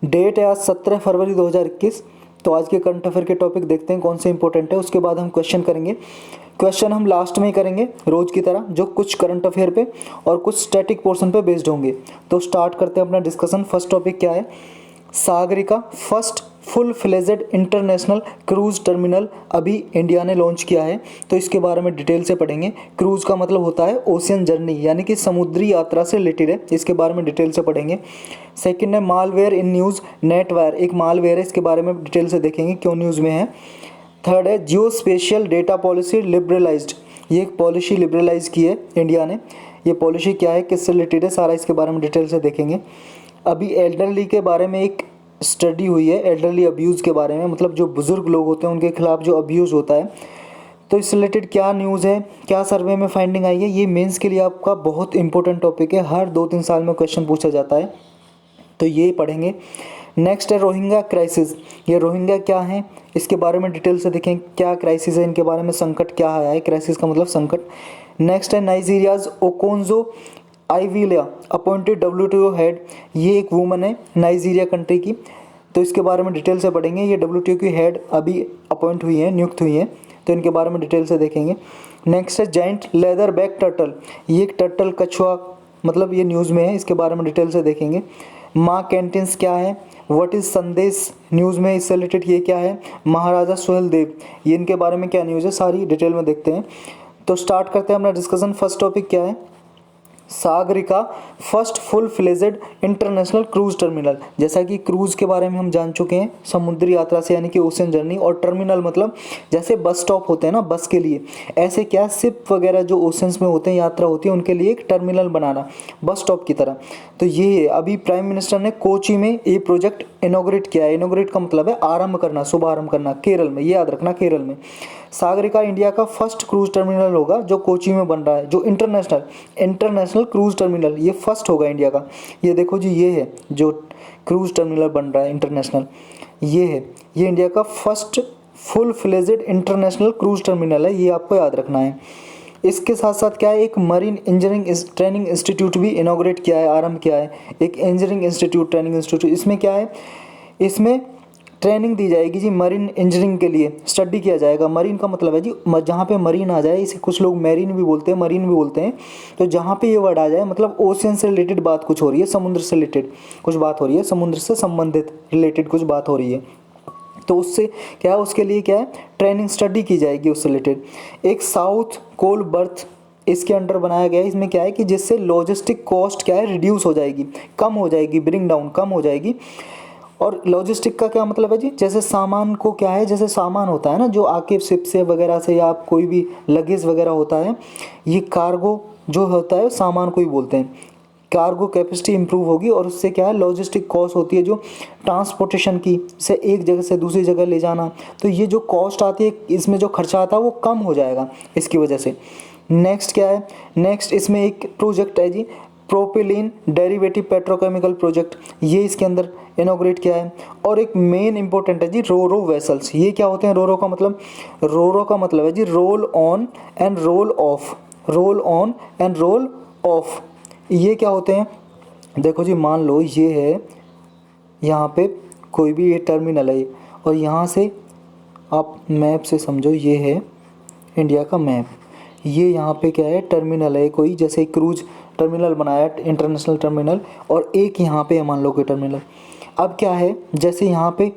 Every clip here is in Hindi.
डेट है आज 17 फरवरी 2021। तो आज के करंट अफेयर के टॉपिक देखते हैं कौन से इंपॉर्टेंट है, उसके बाद हम क्वेश्चन करेंगे। क्वेश्चन हम लास्ट में ही करेंगे रोज की तरह, जो कुछ करंट अफेयर पे और कुछ स्टैटिक पोर्शन पे बेस्ड होंगे। तो स्टार्ट करते हैं अपना डिस्कशन। फर्स्ट टॉपिक क्या है? Sagarika first full fledged international cruise terminal अभी इंडिया ने लॉन्च किया है। तो इसके बारे में डिटेल से पढ़ेंगे। क्रूज का मतलब होता है ओशियन जर्नी, यानी कि समुद्री यात्रा से रिलेटेड है। इसके बारे में डिटेल से पढ़ेंगे। सेकंड है मालवेयर इन न्यूज़ नेटवायर, एक मालवेयर है, इसके बारे में डिटेल से देखेंगे क्यों न्यूज़ में है। थर्ड है जियो स्पेशियल डेटा पॉलिसी लिबरलाइज्ड, ये एक पॉलिसी लिबरलाइज की है इंडिया ने। ये पॉलिसी क्या है, किससे रिलेटेड है, सारा इसके बारे में डिटेल से देखेंगे। अभी एल्डरली के बारे में एक स्टडी हुई है, एल्डरली अब्यूज़ के बारे में, मतलब जो बुज़ुर्ग लोग होते हैं उनके खिलाफ जो अब्यूज़ होता है। तो इससे रिलेटेड क्या न्यूज़ है, क्या सर्वे में फाइंडिंग आई है, ये मेंस के लिए आपका बहुत इंपॉर्टेंट टॉपिक है। हर 2-3 साल में क्वेश्चन पूछा जाता है, तो ये पढ़ेंगे। नेक्स्ट है रोहिंग्या क्राइसिस, ये रोहिंग्या क्या है, इसके बारे में डिटेल से देखें। क्या क्राइसिस है, इनके बारे में संकट क्या आया है, क्राइसिस का मतलब संकट। नेक्स्ट है नाइजीरियाज ओकोंजो आइविलिया अपॉइंटेड WTO हेड, ये एक वूमन है नाइजीरिया कंट्री की। तो इसके बारे में डिटेल से पढ़ेंगे। ये WTO की हेड अभी अपॉइंट हुई हैं, नियुक्त हुई हैं, तो इनके बारे में डिटेल से देखेंगे। नेक्स्ट है जाइंट लेदर बैक टर्टल, ये एक टर्टल कछुआ, मतलब ये न्यूज़ में है, इसके बारे में डिटेल से देखेंगे। माँ कैंटीन्स क्या है, व्हाट इज़ संदेश, न्यूज़ में इससे रिलेटेड ये क्या है। महाराजा सुहेल देव, ये इनके बारे में क्या न्यूज़ है, सारी डिटेल में देखते हैं। तो स्टार्ट करते हैं अपना डिस्कशन। फर्स्ट टॉपिक क्या है? Sagarika first full fledged international cruise terminal. जैसा कि क्रूज के बारे में हम जान चुके हैं, समुद्री यात्रा से यानी कि ओशन जर्नी, और टर्मिनल मतलब जैसे बस स्टॉप होते हैं ना बस के लिए, ऐसे क्या शिप वगैरह जो ओशंस में होते हैं, यात्रा होती है, उनके लिए एक टर्मिनल बनाना बस स्टॉप की तरह। तो ये अभी प्राइम मिनिस्टर ने कोची में ये प्रोजेक्ट इनॉग्रेट किया है। इनॉग्रेट का मतलब है आरंभ करना, शुभारंभ करना, केरल में, ये याद रखना केरल में। सागरिका इंडिया का फर्स्ट क्रूज टर्मिनल होगा जो कोची में बन रहा है, जो इंटरनेशनल क्रूज टर्मिनल, ये फर्स्ट होगा इंडिया का। ये देखो जी, ये है जो क्रूज टर्मिनल बन रहा है इंटरनेशनल, ये है, ये इंडिया का first full fledged international cruise terminal है, ये आपको याद रखना है। इसके साथ साथ क्या है, एक मरीन इंजीनियरिंग ट्रेनिंग इंस्टीट्यूट भी इनॉग्रेट किया है, आरंभ किया है, एक इंजीनियरिंग इंस्टीट्यूट, ट्रेनिंग इंस्टीट्यूट। इसमें क्या है, इसमें ट्रेनिंग दी जाएगी जी मरीन इंजीनियरिंग के लिए, स्टडी किया जाएगा। मरीन का मतलब है जी जहाँ पे मरीन आ जाए, इसे कुछ लोग मैरीन भी बोलते हैं, मरीन भी बोलते हैं। तो जहाँ पे ये वर्ड आ जाए, मतलब ओशियन से रिलेटेड बात कुछ हो रही है, समुद्र से रिलेटेड कुछ बात हो रही है, समुद्र से संबंधित रिलेटेड कुछ बात हो रही है, तो उससे क्या है, उसके लिए क्या है, ट्रेनिंग स्टडी की जाएगी उससे रिलेटेड। एक साउथ कोल बर्थ इसके अंडर बनाया गया है। इसमें क्या है कि जिससे लॉजिस्टिक कॉस्ट क्या है, रिड्यूस हो जाएगी, कम हो जाएगी, ब्रिंग डाउन, कम हो जाएगी। और लॉजिस्टिक का क्या मतलब है जी, जैसे सामान को क्या है, जैसे सामान होता है ना जो आके शिप से वगैरह से, या कोई भी लगेज वगैरह होता है, ये कार्गो जो होता है सामान को ही बोलते हैं। कार्गो कैपेसिटी इंप्रूव होगी और उससे क्या है, लॉजिस्टिक कॉस्ट होती है जो ट्रांसपोर्टेशन की, से एक जगह से दूसरी जगह ले जाना, तो ये जो कॉस्ट आती है, इसमें जो खर्चा आता है वो कम हो जाएगा इसकी वजह से। नेक्स्ट क्या है, नेक्स्ट इसमें एक प्रोजेक्ट है जी प्रोपिलीन डेरिवेटिव पेट्रोकेमिकल प्रोजेक्ट, ये इसके अंदर इनॉग्रेट किया है। और एक मेन इंपॉर्टेंट है जी रोरो वेसल्स, ये क्या होते हैं, रोरो का मतलब है जी roll on and roll off, roll on and roll off, ये क्या होते हैं। देखो जी, मान लो ये है, यहाँ पे कोई भी ये टर्मिनल है, और यहाँ से आप मैप से समझो, ये है इंडिया का मैप, ये यहाँ पे क्या है, टर्मिनल है कोई, जैसे क्रूज टर्मिनल बनाया इंटरनेशनल टर्मिनल, और एक यहाँ पे मान लो कोई टर्मिनल। अब क्या है, जैसे यहाँ पे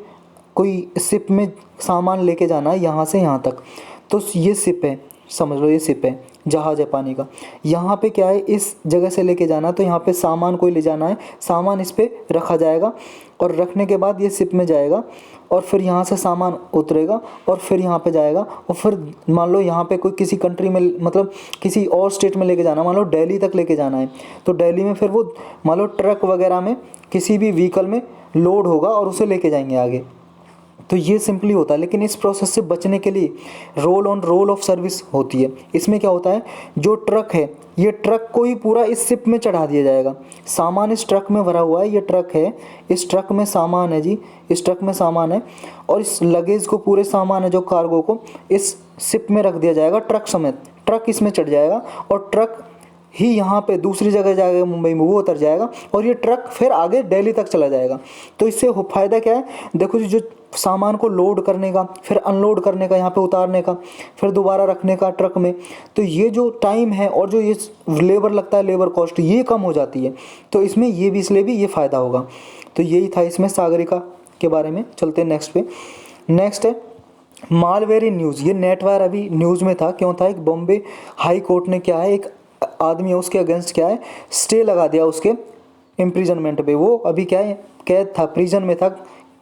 कोई शिप में सामान लेके जाना है यहाँ से यहाँ तक, तो ये शिप है, समझ लो ये शिप है, जहाज़ है पानी का। यहाँ पे क्या है, इस जगह से लेके जाना, तो यहाँ पे सामान कोई ले जाना है, सामान इस पे रखा जाएगा, और रखने के बाद ये शिप में जाएगा, और फिर यहाँ से सामान उतरेगा और फिर यहाँ पे जाएगा, और फिर मान लो यहाँ पे कोई किसी कंट्री में, मतलब किसी और स्टेट में लेके जाना, मान लो दिल्ली तक लेके जाना है, तो दिल्ली में फिर वो मान लो ट्रक वगैरह में किसी भी व्हीकल में लोड होगा और उसे लेके जाएंगे आगे। तो ये सिंपली होता है, लेकिन इस प्रोसेस से बचने के लिए roll on roll of service होती है। इसमें क्या होता है, जो ट्रक है, ये ट्रक को ही पूरा इस शिप में चढ़ा दिया जाएगा, सामान इस ट्रक में भरा हुआ है, ये ट्रक है, इस ट्रक में सामान है जी, इस ट्रक में सामान है, और इस लगेज को, पूरे सामान है जो कार्गो को, इस शिप में रख दिया जाएगा ट्रक समेत, ट्रक इसमें चढ़ जाएगा, और ट्रक ही यहाँ पे दूसरी जगह जाएगा मुंबई में, वो उतर जाएगा और ये ट्रक फिर आगे दिल्ली तक चला जाएगा। तो इससे फ़ायदा क्या है, देखो जी, जो सामान को लोड करने का, फिर अनलोड करने का, यहाँ पे उतारने का, फिर दोबारा रखने का ट्रक में, तो ये जो टाइम है और जो ये लेबर लगता है, लेबर कॉस्ट, ये कम हो जाती है। तो इसमें ये भी, इसलिए भी ये फ़ायदा होगा। तो यही था इसमें सागरिका के बारे में। चलते हैं नेक्स्ट पे। नेक्स्ट है मालवेयर इन न्यूज़। ये नेटवायर अभी न्यूज़ में था, क्यों था, एक बॉम्बे हाई कोर्ट ने क्या है, एक आदमी है उसके अगेंस्ट क्या है, स्टे लगा दिया उसके इम्प्रिजनमेंट पे। वो अभी क्या है, कैद था, प्रिजन में था,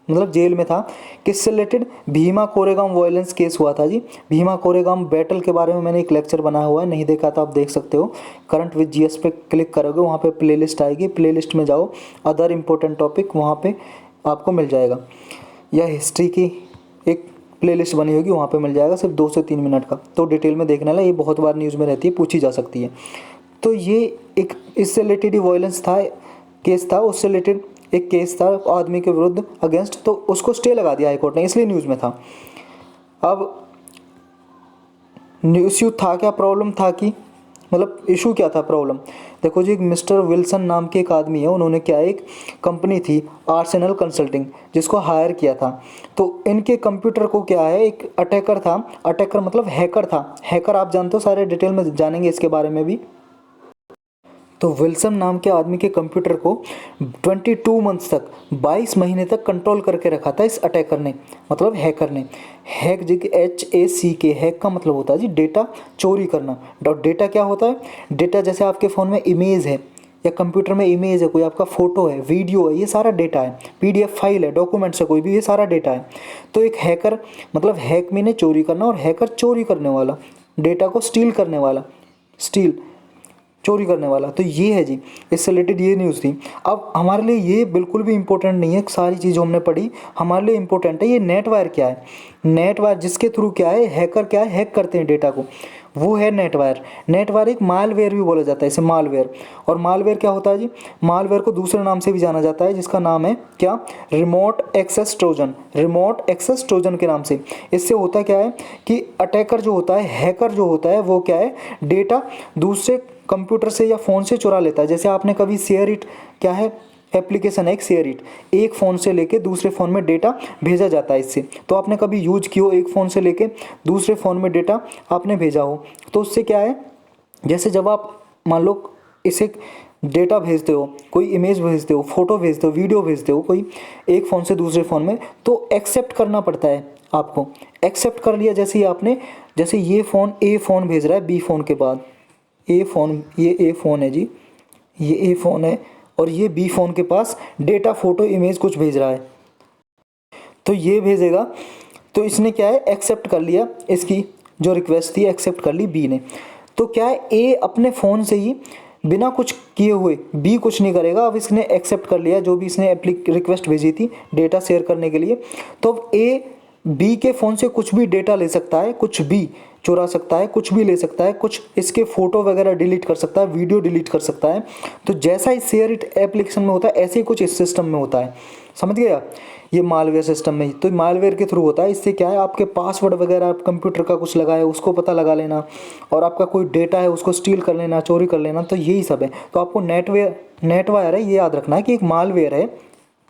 मतलब जेल में था। किससे related, Bhima Koregaon violence case हुआ था जी। भीमा कोरेगांव बैटल के बारे में मैंने एक लेक्चर बनाया हुआ है, नहीं देखा तो आप देख सकते हो। करंट विद जीएस पे क्लिक करोगे, वहाँ पे प्लेलिस्ट आएगी, प्लेलिस्ट में जाओ, अदर इंपॉर्टेंट टॉपिक वहाँ पे आपको मिल जाएगा, या हिस्ट्री की एक प्लेलिस्ट बनी होगी, वहाँ पे मिल जाएगा, सिर्फ 2 से 3 मिनट का। तो डिटेल में देखने वाला, ये बहुत बार न्यूज़ में रहती है, पूछी जा सकती है। तो ये एक इससे रिलेटेड ही वायलेंस था, केस था, उससे रिलेटेड एक केस था आदमी के विरुद्ध अगेंस्ट, तो उसको स्टे लगा दिया हाईकोर्ट ने, इसलिए न्यूज़ में था। अब इश्यू था क्या, प्रॉब्लम था कि, मतलब इशू क्या था, प्रॉब्लम देखो जी, एक मिस्टर विल्सन नाम के एक आदमी है, उन्होंने क्या, एक कंपनी थी आर्सेनल कंसल्टिंग, जिसको हायर किया था। तो इनके कंप्यूटर को क्या है, एक अटैकर था, अटैकर मतलब हैकर था, हैकर आप जानते हो, सारे डिटेल में जानेंगे इसके बारे में भी। तो विल्सन नाम के आदमी के कंप्यूटर को 22 मंथ्स तक, 22 महीने तक कंट्रोल करके रखा था इस अटैकर ने, मतलब हैकर ने। हैक जी, HACK, हैक का मतलब होता है जी डेटा चोरी करना। डेटा क्या होता है, डेटा जैसे आपके फ़ोन में इमेज है या कंप्यूटर में इमेज है, कोई आपका फ़ोटो है, वीडियो है, ये सारा डेटा है, PDF फाइल है, डॉक्यूमेंट्स है, कोई भी, ये सारा डेटा है। तो एक हैकर मतलब हैक मीने चोरी करना, और हैकर चोरी करने वाला, डेटा को स्टील करने वाला, चोरी करने वाला। तो ये है जी, इससे रिलेटेड ये न्यूज़ थी। अब हमारे लिए ये बिल्कुल भी इंपॉर्टेंट नहीं है, सारी चीज़ हमने पढ़ी, हमारे लिए इंपॉर्टेंट है ये नेटवायर क्या है। नेटवायर जिसके थ्रू क्या है, हैकर क्या है, हैक करते हैं डेटा को, वो है नेटवायर। नेटवायर एक मालवेयर भी बोला जाता है इसे, मालवेयर। और मालवेयर क्या होता है जी, मालवेयर को दूसरे नाम से भी जाना जाता है, जिसका नाम है क्या, remote access trojan, remote access trojan के नाम से। इससे होता क्या है कि अटैकर जो होता है, हैकर जो होता है, वो क्या है, डेटा दूसरे कंप्यूटर से या फ़ोन से चुरा लेता है। जैसे आपने कभी शेयर इट, क्या है, एप्लीकेशन है एक शेयर इट, एक फ़ोन से लेके दूसरे फ़ोन में डेटा भेजा जाता है इससे। तो आपने कभी यूज किया हो, एक फ़ोन से लेके दूसरे फ़ोन में डेटा आपने भेजा हो, तो उससे क्या है, जैसे जब आप मान लो इसे डेटा भेजते हो, कोई इमेज भेजते हो, फोटो भेजते हो, वीडियो भेजते हो, कोई एक फ़ोन से दूसरे फ़ोन में, तो एक्सेप्ट करना पड़ता है आपको। एक्सेप्ट कर लिया जैसे ही आपने, जैसे ये फ़ोन ए फ़ोन भेज रहा है बी फ़ोन के बाद, ए फ़ोन, ये ए फ़ोन है जी, ये ए फ़ोन है, और ये बी फ़ोन के पास डेटा, फोटो, इमेज कुछ भेज रहा है, तो ये भेजेगा। तो इसने क्या है, एक्सेप्ट कर लिया, इसकी जो रिक्वेस्ट थी एक्सेप्ट कर ली बी ने। तो क्या है, ए अपने फ़ोन से ही बिना कुछ किए हुए, बी कुछ नहीं करेगा, अब इसने एक्सेप्ट कर लिया जो भी इसने रिक्वेस्ट भेजी थी डेटा शेयर करने के लिए। तो अब ए बी के फ़ोन से कुछ भी डेटा ले सकता है, कुछ भी चुरा सकता है, कुछ भी ले सकता है, कुछ इसके फ़ोटो वगैरह डिलीट कर सकता है, वीडियो डिलीट कर सकता है। तो जैसा इस शेयर इट एप्लीकेशन में होता है, ऐसे ही कुछ इस सिस्टम में होता है, समझ गया, ये मालवेयर सिस्टम में। तो मालवेयर के थ्रू होता है। इससे क्या है, आपके पासवर्ड वगैरह, आप कंप्यूटर का कुछ लगा है उसको पता लगा लेना, और आपका कोई डेटा है उसको स्टील कर लेना, चोरी कर लेना, तो यही सब है। तो आपको नेटवायर है, ये याद रखना है कि एक मालवेयर है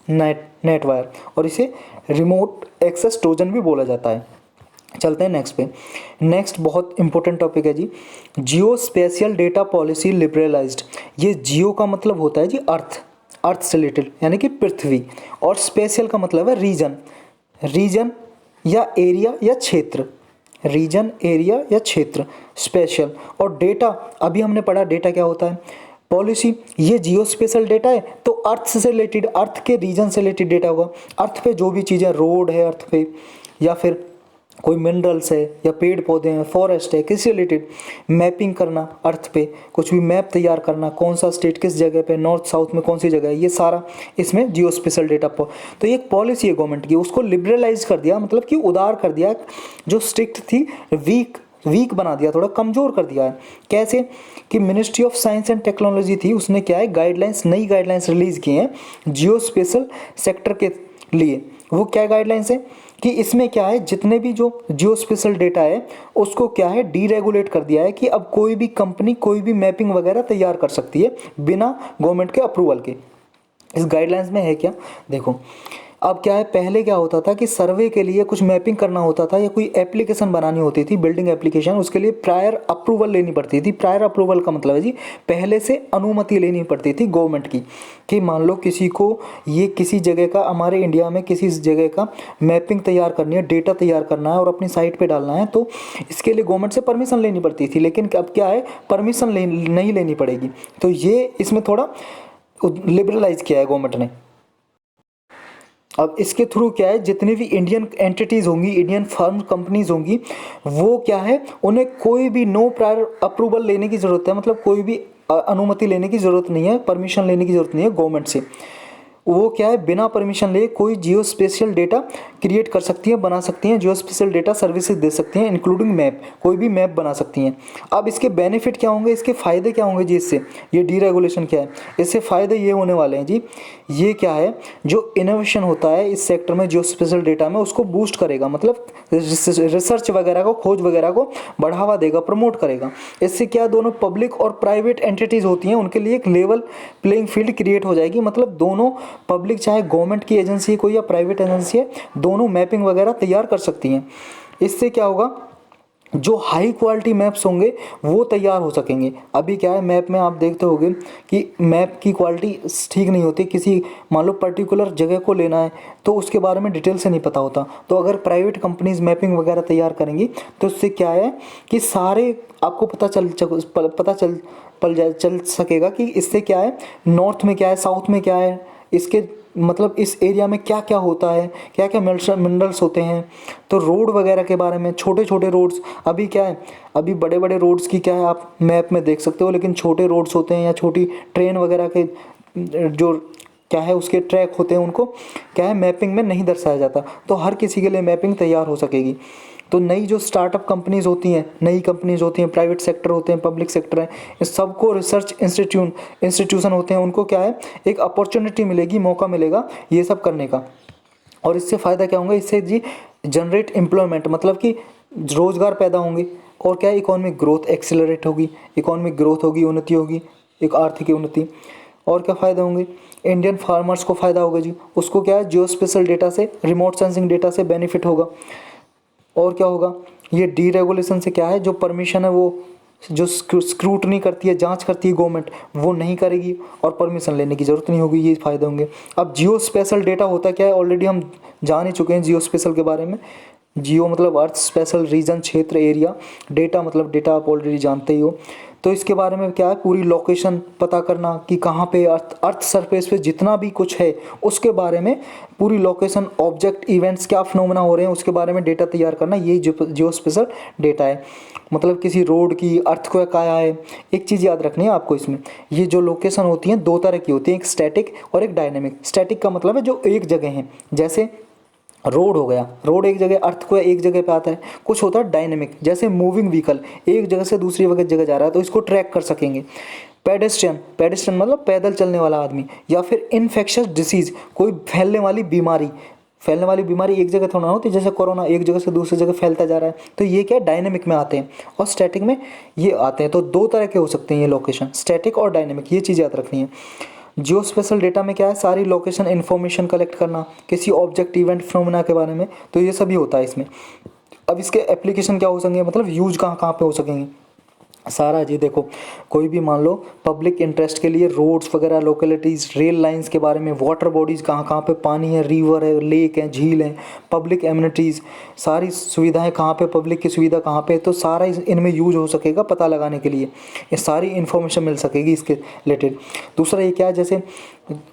नेटवायर, और इसे रिमोट एक्सेस ट्रोजन भी बोला जाता है। चलते हैं नेक्स्ट पे। नेक्स्ट बहुत इंपॉर्टेंट टॉपिक है जी, जियो स्पेशियल डेटा पॉलिसी लिबरलाइज्ड। ये जियो का मतलब होता है जी अर्थ, अर्थ से रिलेटेड, यानी कि पृथ्वी, और स्पेशल का मतलब है रीजन, रीजन या एरिया या क्षेत्र, रीजन, एरिया या क्षेत्र, स्पेशल। और डेटा, अभी हमने पढ़ा डेटा क्या होता है, पॉलिसी। ये जियो स्पेशल डेटा है, तो अर्थ से रिलेटेड, अर्थ के रीजन से रिलेटेड डेटा होगा। अर्थ पे जो भी चीज़ें, रोड है अर्थ पे, या फिर कोई मिनरल्स है, या पेड़ पौधे हैं, फॉरेस्ट है, किसी रिलेटेड मैपिंग करना, अर्थ पे कुछ भी मैप तैयार करना, कौन सा स्टेट किस जगह पे, नॉर्थ साउथ में कौन सी जगह है, ये सारा इसमें जियो स्पेशल डेटा। तो ये एक पॉलिसी है गवर्नमेंट की, उसको लिबरलाइज कर दिया, मतलब कि उदार कर दिया, जो स्ट्रिक्ट थी वीक बना दिया, थोड़ा कमज़ोर कर दिया है। कैसे कि ministry of science and technology थी, उसने क्या है, गाइडलाइंस, नई गाइडलाइंस रिलीज़ की हैं जियो स्पेशल सेक्टर के लिए। वो क्या गाइडलाइंस है कि इसमें क्या है, जितने भी जो जियो स्पेशल डेटा है उसको क्या है डीरेगुलेट कर दिया है कि अब कोई भी कंपनी कोई भी मैपिंग वगैरह तैयार कर सकती है बिना गवर्नमेंट के अप्रूवल के। इस गाइडलाइंस में है क्या, देखो अब क्या है, पहले क्या होता था कि सर्वे के लिए कुछ मैपिंग करना होता था या कोई एप्लीकेशन बनानी होती थी, बिल्डिंग एप्लीकेशन, उसके लिए प्रायर अप्रूवल लेनी पड़ती थी। प्रायर अप्रूवल का मतलब है जी पहले से अनुमति लेनी पड़ती थी गवर्नमेंट की, कि मान लो किसी को ये किसी जगह का, हमारे इंडिया में किसी जगह का मैपिंग तैयार करनी है, डेटा तैयार करना है और अपनी साइट पर डालना है, तो इसके लिए गवर्नमेंट से परमिशन लेनी पड़ती थी। लेकिन अब क्या है, परमिशन नहीं लेनी पड़ेगी। तो ये इसमें थोड़ा लिबरलाइज किया है गवर्नमेंट ने। अब इसके थ्रू क्या है, जितनी भी इंडियन एंटिटीज़ होंगी, इंडियन फर्म कंपनीज होंगी, वो क्या है, उन्हें कोई भी नो प्रायर अप्रूवल लेने की ज़रूरत है, मतलब कोई भी अनुमति लेने की ज़रूरत नहीं है, परमिशन लेने की ज़रूरत नहीं है गवर्नमेंट से। वो क्या है, बिना परमिशन लिए कोई जियो स्पेशियल डेटा क्रिएट कर सकती हैं, बना सकती हैं, जियो स्पेशियल डेटा सर्विसेज दे सकती हैं, इंक्लूडिंग मैप, कोई भी मैप बना सकती हैं। अब इसके बेनिफिट क्या होंगे, इसके फ़ायदे क्या होंगे जी, इससे ये डीरेगुलेशन क्या है, इससे फ़ायदे ये होने वाले हैं जी, ये क्या है, जो इनोवेशन होता है इस सेक्टर में जियो स्पेशियल डेटा में, उसको बूस्ट करेगा, मतलब रिसर्च वगैरह को, खोज वगैरह को बढ़ावा देगा, प्रमोट करेगा। इससे क्या, दोनों पब्लिक और प्राइवेट एंटिटीज़ होती हैं उनके लिए एक लेवल प्लेइंग फील्ड क्रिएट हो जाएगी, मतलब दोनों पब्लिक, चाहे गवर्नमेंट की एजेंसी है कोई या प्राइवेट एजेंसी है, दोनों मैपिंग वगैरह तैयार कर सकती हैं। इससे क्या होगा, जो हाई क्वालिटी मैप्स होंगे वो तैयार हो सकेंगे। अभी क्या है, मैप में आप देखते होंगे कि मैप की क्वालिटी ठीक नहीं होती, किसी मान लो पर्टिकुलर जगह को लेना है तो उसके बारे में डिटेल से नहीं पता होता। तो अगर प्राइवेट कंपनीज मैपिंग वगैरह तैयार करेंगी तो उससे क्या है कि सारे आपको चल सकेगा कि इससे क्या है, नॉर्थ में क्या है, साउथ में क्या है, इसके मतलब इस एरिया में क्या क्या होता है, क्या क्या मिनरल्स होते हैं। तो रोड वगैरह के बारे में, छोटे छोटे रोड्स, अभी क्या है, अभी बड़े बड़े रोड्स की क्या है आप मैप में देख सकते हो, लेकिन छोटे रोड्स होते हैं या छोटी ट्रेन वगैरह के जो क्या है उसके ट्रैक होते हैं, उनको क्या है मैपिंग में नहीं दर्शाया जाता। तो हर किसी के लिए मैपिंग तैयार हो सकेगी। तो नई जो स्टार्टअप कंपनीज होती हैं, नई कंपनीज होती हैं, प्राइवेट सेक्टर होते हैं, पब्लिक सेक्टर है, इस सबको रिसर्च इंस्टीट्यूशन होते हैं, उनको क्या है एक अपॉर्चुनिटी मिलेगी, मौका मिलेगा ये सब करने का। और इससे फ़ायदा क्या होंगे, इससे जी जनरेट एम्प्लॉयमेंट, मतलब कि रोज़गार पैदा होंगे, और क्या है इकोनॉमिक ग्रोथ एक्सेलरेट होगी, इकोनॉमिक ग्रोथ होगी, उन्नति होगी, एक आर्थिक उन्नति। और क्या फ़ायदा होंगे, इंडियन फार्मर्स को फ़ायदा होगा जी, उसको क्या है जियो स्पेशल डेटा से, रिमोट सेंसिंग डेटा से बेनिफिट होगा। और क्या होगा, ये डीरेगुलेशन से क्या है, जो परमिशन है वो जो स्क्रूटनी करती है, जांच करती है गवर्नमेंट, वो नहीं करेगी और परमिशन लेने की ज़रूरत नहीं होगी, ये फ़ायदे होंगे। अब जियो स्पेशल डेटा होता क्या है, ऑलरेडी हम जान ही चुके हैं जियो स्पेशल के बारे में। जियो मतलब अर्थ स्पेशल रीजन, क्षेत्र, एरिया, डेटा मतलब डेटा आप ऑलरेडी जानते ही हो। तो इसके बारे में क्या है, पूरी लोकेशन पता करना कि कहाँ पे अर्थ सरफेस पे जितना भी कुछ है उसके बारे में पूरी लोकेशन, ऑब्जेक्ट, इवेंट्स, क्या फिनोमेना हो रहे हैं उसके बारे में डेटा तैयार करना, ये जियो स्पेशल डेटा है। मतलब किसी रोड की अर्थक्वेक आया है, एक चीज़ याद रखनी है आपको इसमें, ये जो लोकेशन होती हैं दो तरह की होती हैं, एक स्टैटिक और एक डायनेमिक। स्टैटिक का मतलब है जो एक जगह है, जैसे रोड हो गया, रोड एक जगह, अर्थ को एक जगह पे आता है। कुछ होता है डायनेमिक, जैसे मूविंग व्हीकल एक जगह से दूसरी जगह जा रहा है तो इसको ट्रैक कर सकेंगे। पेडेस्ट्रियन मतलब पैदल चलने वाला आदमी, या फिर इन्फेक्शियस डिसीज, कोई फैलने वाली बीमारी। फैलने वाली बीमारी एक जगह थोड़ा होती है, जैसे कोरोना एक जगह से दूसरी जगह फैलता जा रहा है, तो ये क्या डायनेमिक में आते हैं और स्टैटिक में ये आते हैं। तो दो तरह के हो सकते हैं ये लोकेशन, स्टैटिक और डायनेमिक, ये चीज़ याद रखनी है। जियो स्पेशल डेटा में क्या है, सारी लोकेशन इन्फॉर्मेशन कलेक्ट करना किसी ऑब्जेक्ट, इवेंट, फिनोमेना के बारे में, तो ये सभी होता है इसमें। अब इसके एप्लीकेशन क्या हो सकेंगे, मतलब यूज कहाँ कहाँ पे हो सकेंगे सारा जी। देखो कोई भी मान लो पब्लिक इंटरेस्ट के लिए रोड्स वगैरह, लोकेलिटीज़, रेल लाइंस के बारे में, वाटर बॉडीज़ कहाँ कहाँ पे पानी है, रिवर है, लेक है, झील है, पब्लिक एमिनिटीज़, सारी सुविधाएं कहाँ पे, पब्लिक की सुविधा कहाँ पे, तो सारा इनमें यूज हो सकेगा पता लगाने के लिए, ये सारी इन्फॉर्मेशन मिल सकेगी इसके रिलेटेड। दूसरा ये क्या है, जैसे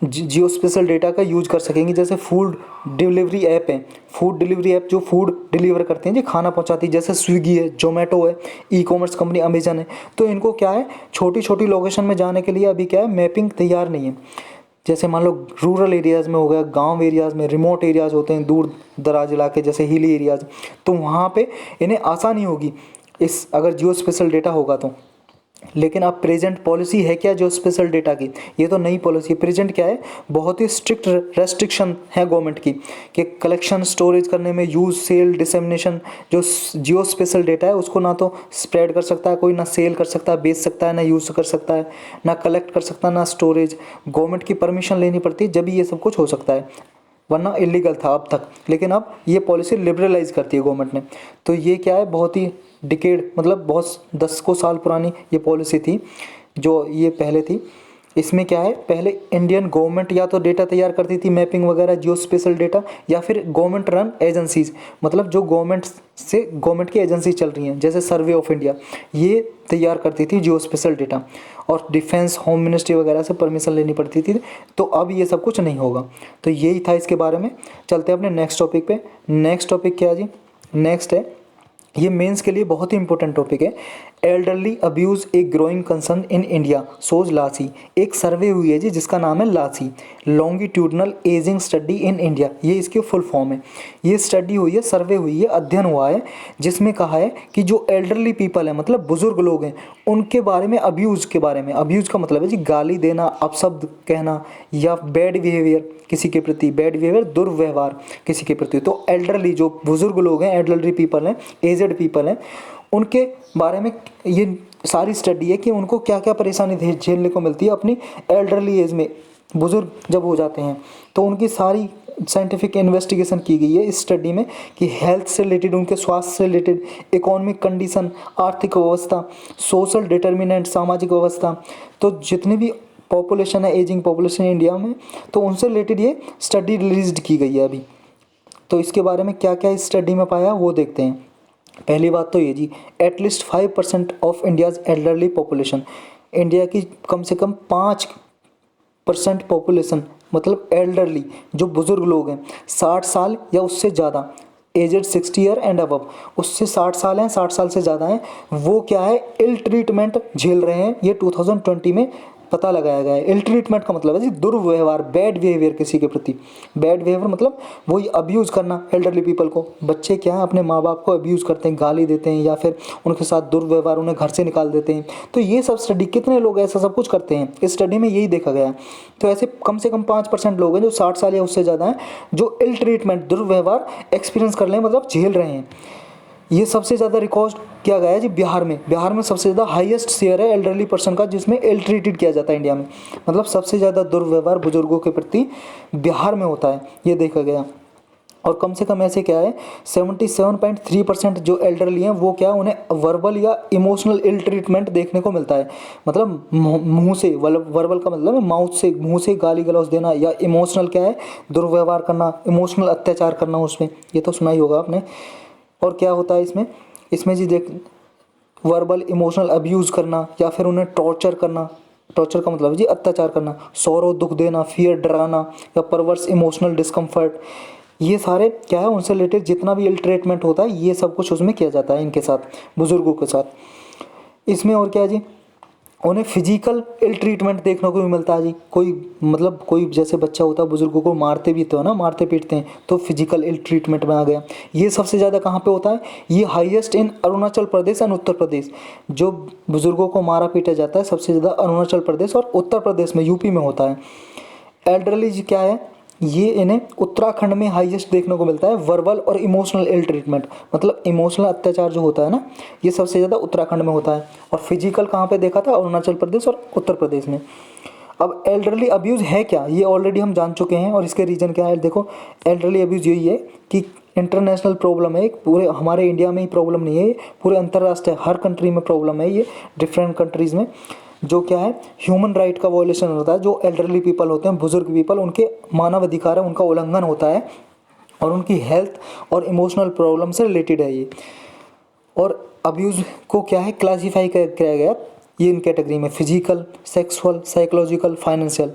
जियो स्पेशल डेटा का यूज कर सकेंगे, जैसे फूड डिलीवरी ऐप है, फूड डिलीवरी ऐप जो फूड डिलीवर करते हैं, जो खाना पहुंचाती है, जैसे स्विगी है, जोमेटो है, ई कॉमर्स कंपनी अमेजन है। तो इनको क्या है, छोटी छोटी लोकेशन में जाने के लिए अभी क्या है मैपिंग तैयार नहीं है। जैसे मान लो रूरल एरियाज़ में हो गया, गांव एरियाज़ में, रिमोट एरियाज़ होते हैं, दूर दराज इलाके जैसे हिली एरियाज़, तो वहाँ पे इन्हें आसानी होगी इस अगर जियो स्पेशल डेटा होगा तो। लेकिन अब प्रेजेंट पॉलिसी है क्या जो स्पेशल डेटा की, ये तो नई पॉलिसी है। प्रेजेंट क्या है, बहुत ही स्ट्रिक्ट रेस्ट्रिक्शन है गवर्नमेंट की कि कलेक्शन स्टोरेज करने में, यूज़ सेल डिसेमिनेशन, जो जियो स्पेशल डेटा है उसको ना तो स्प्रेड कर सकता है कोई, ना सेल कर सकता है, बेच सकता है, ना यूज़ कर सकता है, ना कलेक्ट कर सकता है, ना स्टोरेज। गवर्नमेंट की परमिशन लेनी पड़ती है जब ये सब कुछ हो सकता है, वरना इलीगल था अब तक। लेकिन अब ये पॉलिसी लिबरलाइज करती है गवर्नमेंट ने। तो ये क्या है, बहुत ही डिकेड मतलब बहुत दशकों साल पुरानी ये पॉलिसी थी जो ये पहले थी। इसमें क्या है, पहले इंडियन गवर्नमेंट या तो डेटा तैयार करती थी, मैपिंग वगैरह, जियो स्पेशल डेटा, या फिर गवर्नमेंट रन एजेंसीज, मतलब जो गवर्नमेंट की एजेंसी चल रही हैं, जैसे सर्वे ऑफ इंडिया, ये तैयार करती थी जियो स्पेशल डेटा, और डिफेंस होम मिनिस्ट्री वगैरह से परमिशन लेनी पड़ती थी। तो अब ये सब कुछ नहीं होगा। तो यही था इसके बारे में। चलते हैं अपने नेक्स्ट टॉपिक पे। नेक्स्ट टॉपिक क्या है जी, नेक्स्ट है, ये मेंस के लिए बहुत ही इंपॉर्टेंट टॉपिक है। Elderly abuse a growing concern in India says LASI. एक सर्वे हुई है जी जिसका नाम है LASI, longitudinal ageing study in India, ये इसकी फुल फॉर्म है। ये स्टडी हुई है, सर्वे हुई है, अध्ययन हुआ है, जिसमें कहा है कि जो एल्डरली पीपल है, मतलब बुजुर्ग लोग हैं, उनके बारे में, अब्यूज़ के बारे में, अब्यूज़ का मतलब है जी गाली देना, अपशब्द कहना, या बैड बिहेवियर किसी के प्रति, बैड बिहेवियर दुर्व्यवहार किसी के प्रति। तो एल्डरली जो बुजुर्ग लोग हैं, एल्डरली पीपल हैं, एजेड पीपल हैं, उनके बारे में ये सारी स्टडी है कि उनको क्या क्या परेशानी झेलने को मिलती है अपनी एल्डरली एज में, बुजुर्ग जब हो जाते हैं। तो उनकी सारी साइंटिफिक इन्वेस्टिगेशन की गई है इस स्टडी में कि हेल्थ से रिलेटेड, उनके स्वास्थ्य से रिलेटेड, इकोनॉमिक कंडीशन, आर्थिक व्यवस्था, सोशल डिटर्मिनेंट, सामाजिक व्यवस्था, तो जितनी भी पॉपुलेशन है, एजिंग पॉपुलेशन इंडिया में, तो उनसे रिलेटेड ये स्टडी रिलीज की गई है अभी। तो इसके बारे में क्या क्या इस स्टडी में पाया वो देखते हैं। पहली बात तो ये जी, at least 5% of India's elderly population, India की कम से कम 5% पॉपुलेशन, मतलब एल्डरली जो बुज़ुर्ग लोग हैं, 60 साल या उससे ज़्यादा, एजेड 60 ईयर एंड अबव, उससे 60 साल हैं, 60 साल से ज़्यादा हैं, वो क्या है, इल ट्रीटमेंट झेल रहे हैं। ये 2020 में पता लगाया गया है। इल ट्रीटमेंट का मतलब है जी दुर्व्यवहार, बैड बिहेवियर किसी के प्रति। बैड बिहेवियर मतलब वही अब्यूज़ करना एल्डरली पीपल को। बच्चे क्या है, अपने माँ बाप को अब्यूज़ करते हैं, गाली देते हैं, या फिर उनके साथ दुर्व्यवहार, उन्हें घर से निकाल देते हैं। तो ये सब स्टडी, कितने लोग ऐसा सब कुछ करते हैं, इस स्टडी में यही देखा गया है। तो ऐसे कम से कम 5% लोग हैं जो 60 साल या उससे ज़्यादा हैं, जो इल ट्रीटमेंट, दुर्व्यवहार एक्सपीरियंस कर लें, मतलब झेल रहे हैं। ये सबसे ज़्यादा रिकॉर्ड किया गया है जी बिहार में। बिहार में सबसे ज़्यादा हाईएस्ट शेयर है एल्डरली पर्सन का जिसमें इल ट्रीटेड किया जाता है इंडिया में। मतलब सबसे ज़्यादा दुर्व्यवहार बुजुर्गों के प्रति बिहार में होता है, ये देखा गया। और कम से कम ऐसे क्या है, 77.3% जो एल्डरली हैं वो क्या, उन्हें वर्बल या इमोशनल इल ट्रीटमेंट देखने को मिलता है। मतलब मुंह से, वर्बल का मतलब है माउथ से, मुंह से गाली गलौज देना, या इमोशनल क्या है, दुर्व्यवहार करना, इमोशनल अत्याचार करना उसमें, ये तो सुना ही होगा आपने। और क्या होता है इसमें, इसमें जी देख, वर्बल इमोशनल अब्यूज़ करना, या फिर उन्हें टॉर्चर करना। टॉर्चर का मतलब है जी अत्याचार करना, सौरो दुख देना, फियर डराना, या परवर्स इमोशनल डिस्कम्फर्ट, ये सारे क्या है, उनसे रिलेटेड जितना भी इल ट्रीटमेंट होता है ये सब कुछ उसमें किया जाता है इनके साथ, बुजुर्गों के साथ। इसमें और क्या है जी, उन्हें फिजिकल इल ट्रीटमेंट देखने को भी मिलता है जी। कोई मतलब कोई जैसे बच्चा होता है, बुजुर्गों को मारते भी तो है ना, मारते पीटते हैं, तो फिजिकल इल ट्रीटमेंट में आ गया। ये सबसे ज़्यादा कहाँ पे होता है, ये highest in Arunachal Pradesh and Uttar Pradesh. जो बुजुर्गों को मारा पीटा जाता है सबसे ज़्यादा अरुणाचल प्रदेश और उत्तर प्रदेश में, यूपी में होता है। एल्डरली जी क्या है, ये इन्हें उत्तराखंड में हाईएस्ट देखने को मिलता है, वर्बल और इमोशनल इल ट्रीटमेंट, मतलब इमोशनल अत्याचार जो होता है ना, ये सबसे ज़्यादा उत्तराखंड में होता है। और फिजिकल कहाँ पे देखा था, अरुणाचल प्रदेश और उत्तर प्रदेश में। अब एल्डरली अब्यूज़ है क्या, ये ऑलरेडी हम जान चुके हैं, और इसके रीज़न क्या है। देखो, एल्डरली अब्यूज़ यही है कि इंटरनेशनल प्रॉब्लम है, पूरे हमारे इंडिया में ही प्रॉब्लम नहीं है, पूरे अंतर्राष्ट्रीय हर कंट्री में प्रॉब्लम है ये, डिफरेंट कंट्रीज़ में। जो क्या है, ह्यूमन राइट का वॉयलेशन होता है। जो एल्डरली पीपल होते हैं, बुजुर्ग पीपल, उनके मानव अधिकार है, उनका उल्लंघन होता है, और उनकी हेल्थ और इमोशनल प्रॉब्लम से रिलेटेड है ये। और अब्यूज़ को क्या है, क्लासीफाई किया गया ये इन कैटेगरी में, फिजिकल, सेक्सुअल, साइकोलॉजिकल, फाइनेंशियल,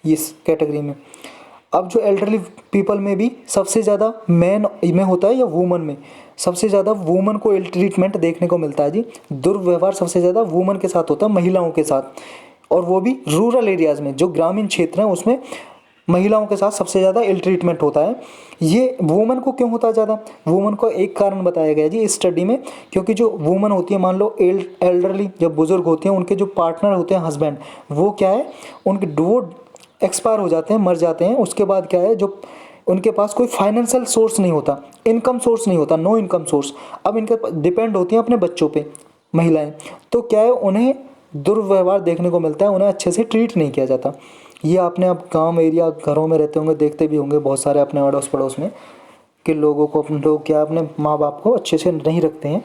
इस कैटेगरी में। अब जो एल्डरली पीपल में भी सबसे ज़्यादा मैन में होता है या वुमन में, सबसे ज़्यादा वुमन को इल ट्रीटमेंट देखने को मिलता है जी। दुर्व्यवहार सबसे ज़्यादा वुमन के साथ होता है, महिलाओं के साथ, और वो भी रूरल एरियाज़ में, जो ग्रामीण क्षेत्र हैं उसमें महिलाओं के साथ सबसे ज़्यादा इल ट्रीटमेंट होता है। ये वुमन को क्यों होता है ज़्यादा? वुमन को एक कारण बताया गया जी इस स्टडी में, क्योंकि जो वुमन होती है, मान लो एल्डरली, जब बुजुर्ग होते हैं, उनके जो पार्टनर होते हैं, हस्बैंड, वो क्या है, उनके वो एक्सपायर हो जाते हैं, मर जाते हैं। उसके बाद क्या है, जो उनके पास कोई फाइनेंशियल सोर्स नहीं होता, इनकम सोर्स नहीं होता, नो इनकम सोर्स। अब इनके डिपेंड होती हैं अपने बच्चों पे महिलाएं, तो क्या है, उन्हें दुर्व्यवहार देखने को मिलता है, उन्हें अच्छे से ट्रीट नहीं किया जाता। ये आपने अब गांव एरिया घरों में रहते होंगे, देखते भी होंगे बहुत सारे अपने अड़ोस पड़ोस में, कि लोगों को, अपने लोग क्या अपने माँ बाप को अच्छे से नहीं रखते हैं।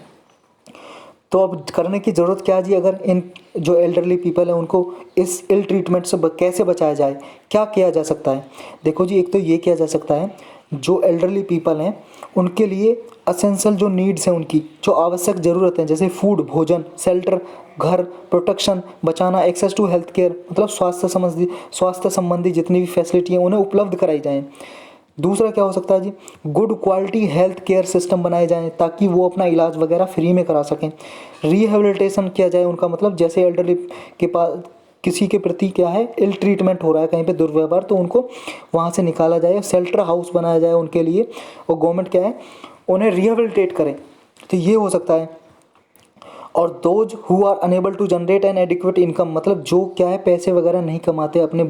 तो अब करने की ज़रूरत क्या है जी? अगर इन जो एल्डरली पीपल हैं उनको इस इल ट्रीटमेंट से कैसे बचाया जाए, क्या किया जा सकता है? देखो जी, एक तो ये किया जा सकता है, जो एल्डरली पीपल हैं उनके लिए असेंशियल जो नीड्स हैं, उनकी जो आवश्यक ज़रूरत हैं, जैसे फूड, भोजन, शेल्टर, घर, प्रोटेक्शन, बचाना, एक्सेस टू हेल्थ केयर, मतलब स्वास्थ्य संबंधी जितनी भी फैसिलिटी हैं उन्हें उपलब्ध कराई जाएँ। दूसरा क्या हो सकता है जी? Good quality health care system बनाए जाएँ ताकि वो अपना इलाज वगैरह फ्री में करा सकें। रिहेबिलिटेशन किया जाए उनका, मतलब जैसे एल्डरली के पास किसी के प्रति क्या है, इल ट्रीटमेंट हो रहा है, कहीं पे दुर्व्यवहार, तो उनको वहाँ से निकाला जाए, शेल्टर हाउस बनाया जाए उनके लिए, और गवर्नमेंट क्या है, उन्हें रिहेबिलिटेट करे। तो ये हो सकता है। और those who are unable to generate an adequate income, मतलब जो क्या है, पैसे वगैरह नहीं कमाते, अपने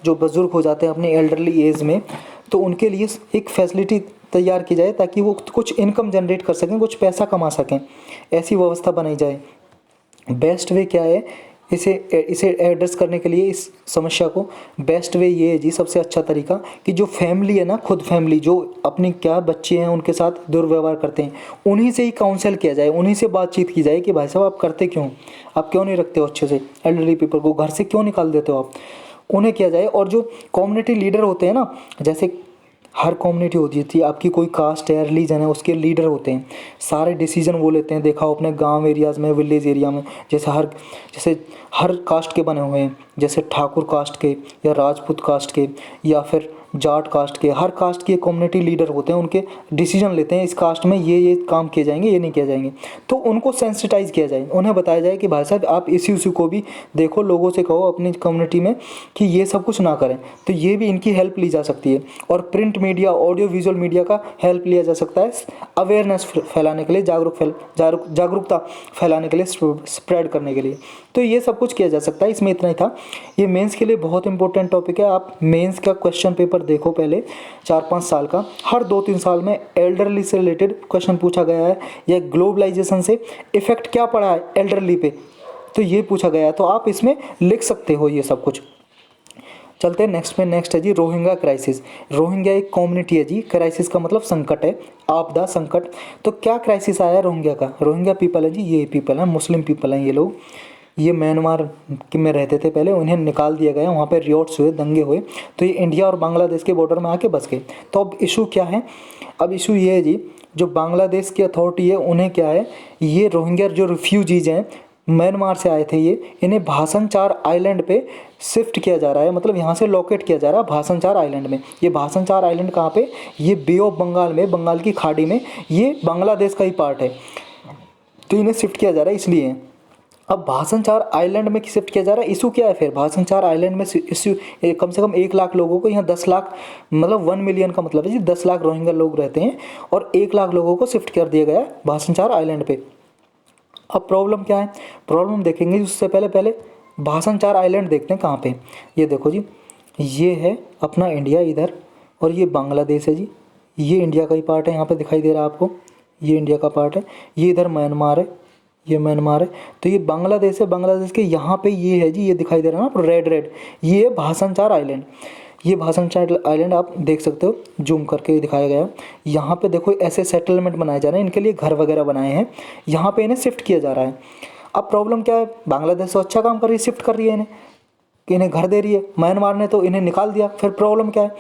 जो बुज़ुर्ग हो जाते हैं अपने एल्डरली एज में, तो उनके लिए एक फैसिलिटी तैयार की जाए ताकि वो कुछ इनकम जनरेट कर सकें, कुछ पैसा कमा सकें, ऐसी व्यवस्था बनाई जाए। बेस्ट वे क्या है इसे एड्रेस करने के लिए, इस समस्या को बेस्ट वे ये है जी, सबसे अच्छा तरीका, कि जो फैमिली है ना, खुद फैमिली जो अपनी क्या बच्चे हैं उनके साथ दुर्व्यवहार करते हैं, उन्हीं से ही काउंसिल किया जाए, उन्हीं से बातचीत की जाए कि भाई साहब आप करते क्यों, आप क्यों नहीं रखते हो अच्छे से एल्डरली पीपल को, घर से क्यों निकाल देते हो आप, उन्हें किया जाए। और जो कम्युनिटी लीडर होते हैं ना, जैसे हर कम्युनिटी होती थी आपकी, कोई कास्ट है, रिलीजन है, उसके लीडर होते हैं, सारे डिसीजन वो लेते हैं। देखा हो अपने गांव एरियाज़ में, विलेज एरिया में, जैसे हर कास्ट के बने हुए हैं, जैसे ठाकुर कास्ट के या राजपूत कास्ट के या फिर जाट कास्ट के, हर कास्ट के कम्युनिटी लीडर होते हैं, उनके डिसीजन लेते हैं, इस कास्ट में ये काम किए जाएंगे, ये नहीं किए जाएंगे। तो उनको सेंसिटाइज किया जाए, उन्हें बताया जाए कि भाई साहब आप इसी को भी देखो, लोगों से कहो अपनी कम्युनिटी में कि ये सब कुछ ना करें। तो ये भी इनकी हेल्प ली जा सकती है। और print media, audio visual media का हेल्प लिया जा सकता है अवेयरनेस फैलाने के लिए, जागरूकता फैलाने के लिए, स्प्रेड करने के लिए। तो ये सब कुछ किया जा सकता है। इसमें इतना ही था। ये मेंस के लिए बहुत इंपॉर्टेंट टॉपिक है। आप मेंस का क्वेश्चन पेपर देखो पहले, 4-5 साल का, हर 2-3 साल में एल्डरली से रिलेटेड क्वेश्चन पूछा गया है, या ग्लोबलाइजेशन से इफेक्ट क्या पड़ा है एल्डरली पे, तो ये पूछा गया है। तो आप इसमें लिख सकते हो ये सब कुछ। चलते हैं नेक्स्ट में। नेक्स्ट है जी रोहिंग्या क्राइसिस। रोहिंग्या एक कम्युनिटी है जी, क्राइसिस का मतलब संकट है, आपदा, संकट। तो क्या क्राइसिस आया रोहिंग्या का? रोहिंग्या पीपल है जी, ये पीपल है, मुस्लिम पीपल हैं ये लोग, ये म्यांमार में रहते थे पहले, उन्हें निकाल दिया गया, वहाँ पे रियोट्स हुए, दंगे हुए, तो ये इंडिया और बांग्लादेश के बॉर्डर में आके बस गए। तो अब इशू क्या है? अब इशू ये है जी, जो बांग्लादेश की अथॉरिटी है उन्हें क्या है, ये रोहिंग्या जो रिफ्यूजीज हैं, म्यांमार से आए थे ये, इन्हें भाषणचार आइलैंड पे शिफ्ट किया जा रहा है, मतलब यहाँ से लोकेट किया जा रहा है भाषणचार आइलैंड में। ये भाषणचार आइलैंड कहाँ पे? ये बे ऑफ बंगाल में, बंगाल की खाड़ी में, ये बांग्लादेश का ही पार्ट है। तो इन्हें शिफ्ट किया जा रहा है इसलिए। अब भाषणचार आइलैंड में शिफ्ट किया जा रहा है, इशू क्या है फिर? भाषणचार आइलैंड में इशू कम से कम 1 लाख लोगों को, यहाँ 10 लाख, मतलब 1 मिलियन का मतलब है जी, 10 लाख रोहिंग्या लोग रहते हैं, और 1 लाख लोगों को शिफ्ट कर दिया गया भाषणचार आइलैंड पे। अब प्रॉब्लम क्या है? प्रॉब्लम देखेंगे उससे पहले भाषणचार आइलैंड देखते हैं कहाँ पे। ये देखो जी, ये है अपना इंडिया इधर, और ये बांग्लादेश है जी, ये इंडिया का ही पार्ट है, यहाँ पे दिखाई दे रहा है आपको, ये इंडिया का पार्ट है, ये इधर म्यांमार है, ये म्यांमार है, तो ये बांग्लादेश है, बांग्लादेश के यहाँ पे ये है जी, ये दिखाई दे रहा है ना रेड, ये है भाषणचार आइलैंड। ये भाषणचार आइलैंड आप देख सकते हो, जूम करके दिखाया गया। यहाँ पे देखो ऐसे सेटलमेंट बनाए जा रहे हैं, इनके लिए घर वगैरह बनाए हैं, यहाँ पे इन्हें शिफ्ट किया जा रहा है। अब प्रॉब्लम क्या है? बांग्लादेश तो अच्छा काम कर रही है, शिफ्ट कर रही है इन्हें, कि इन्हें घर दे रही है। म्यांमार ने तो इन्हें निकाल दिया। फिर प्रॉब्लम क्या है?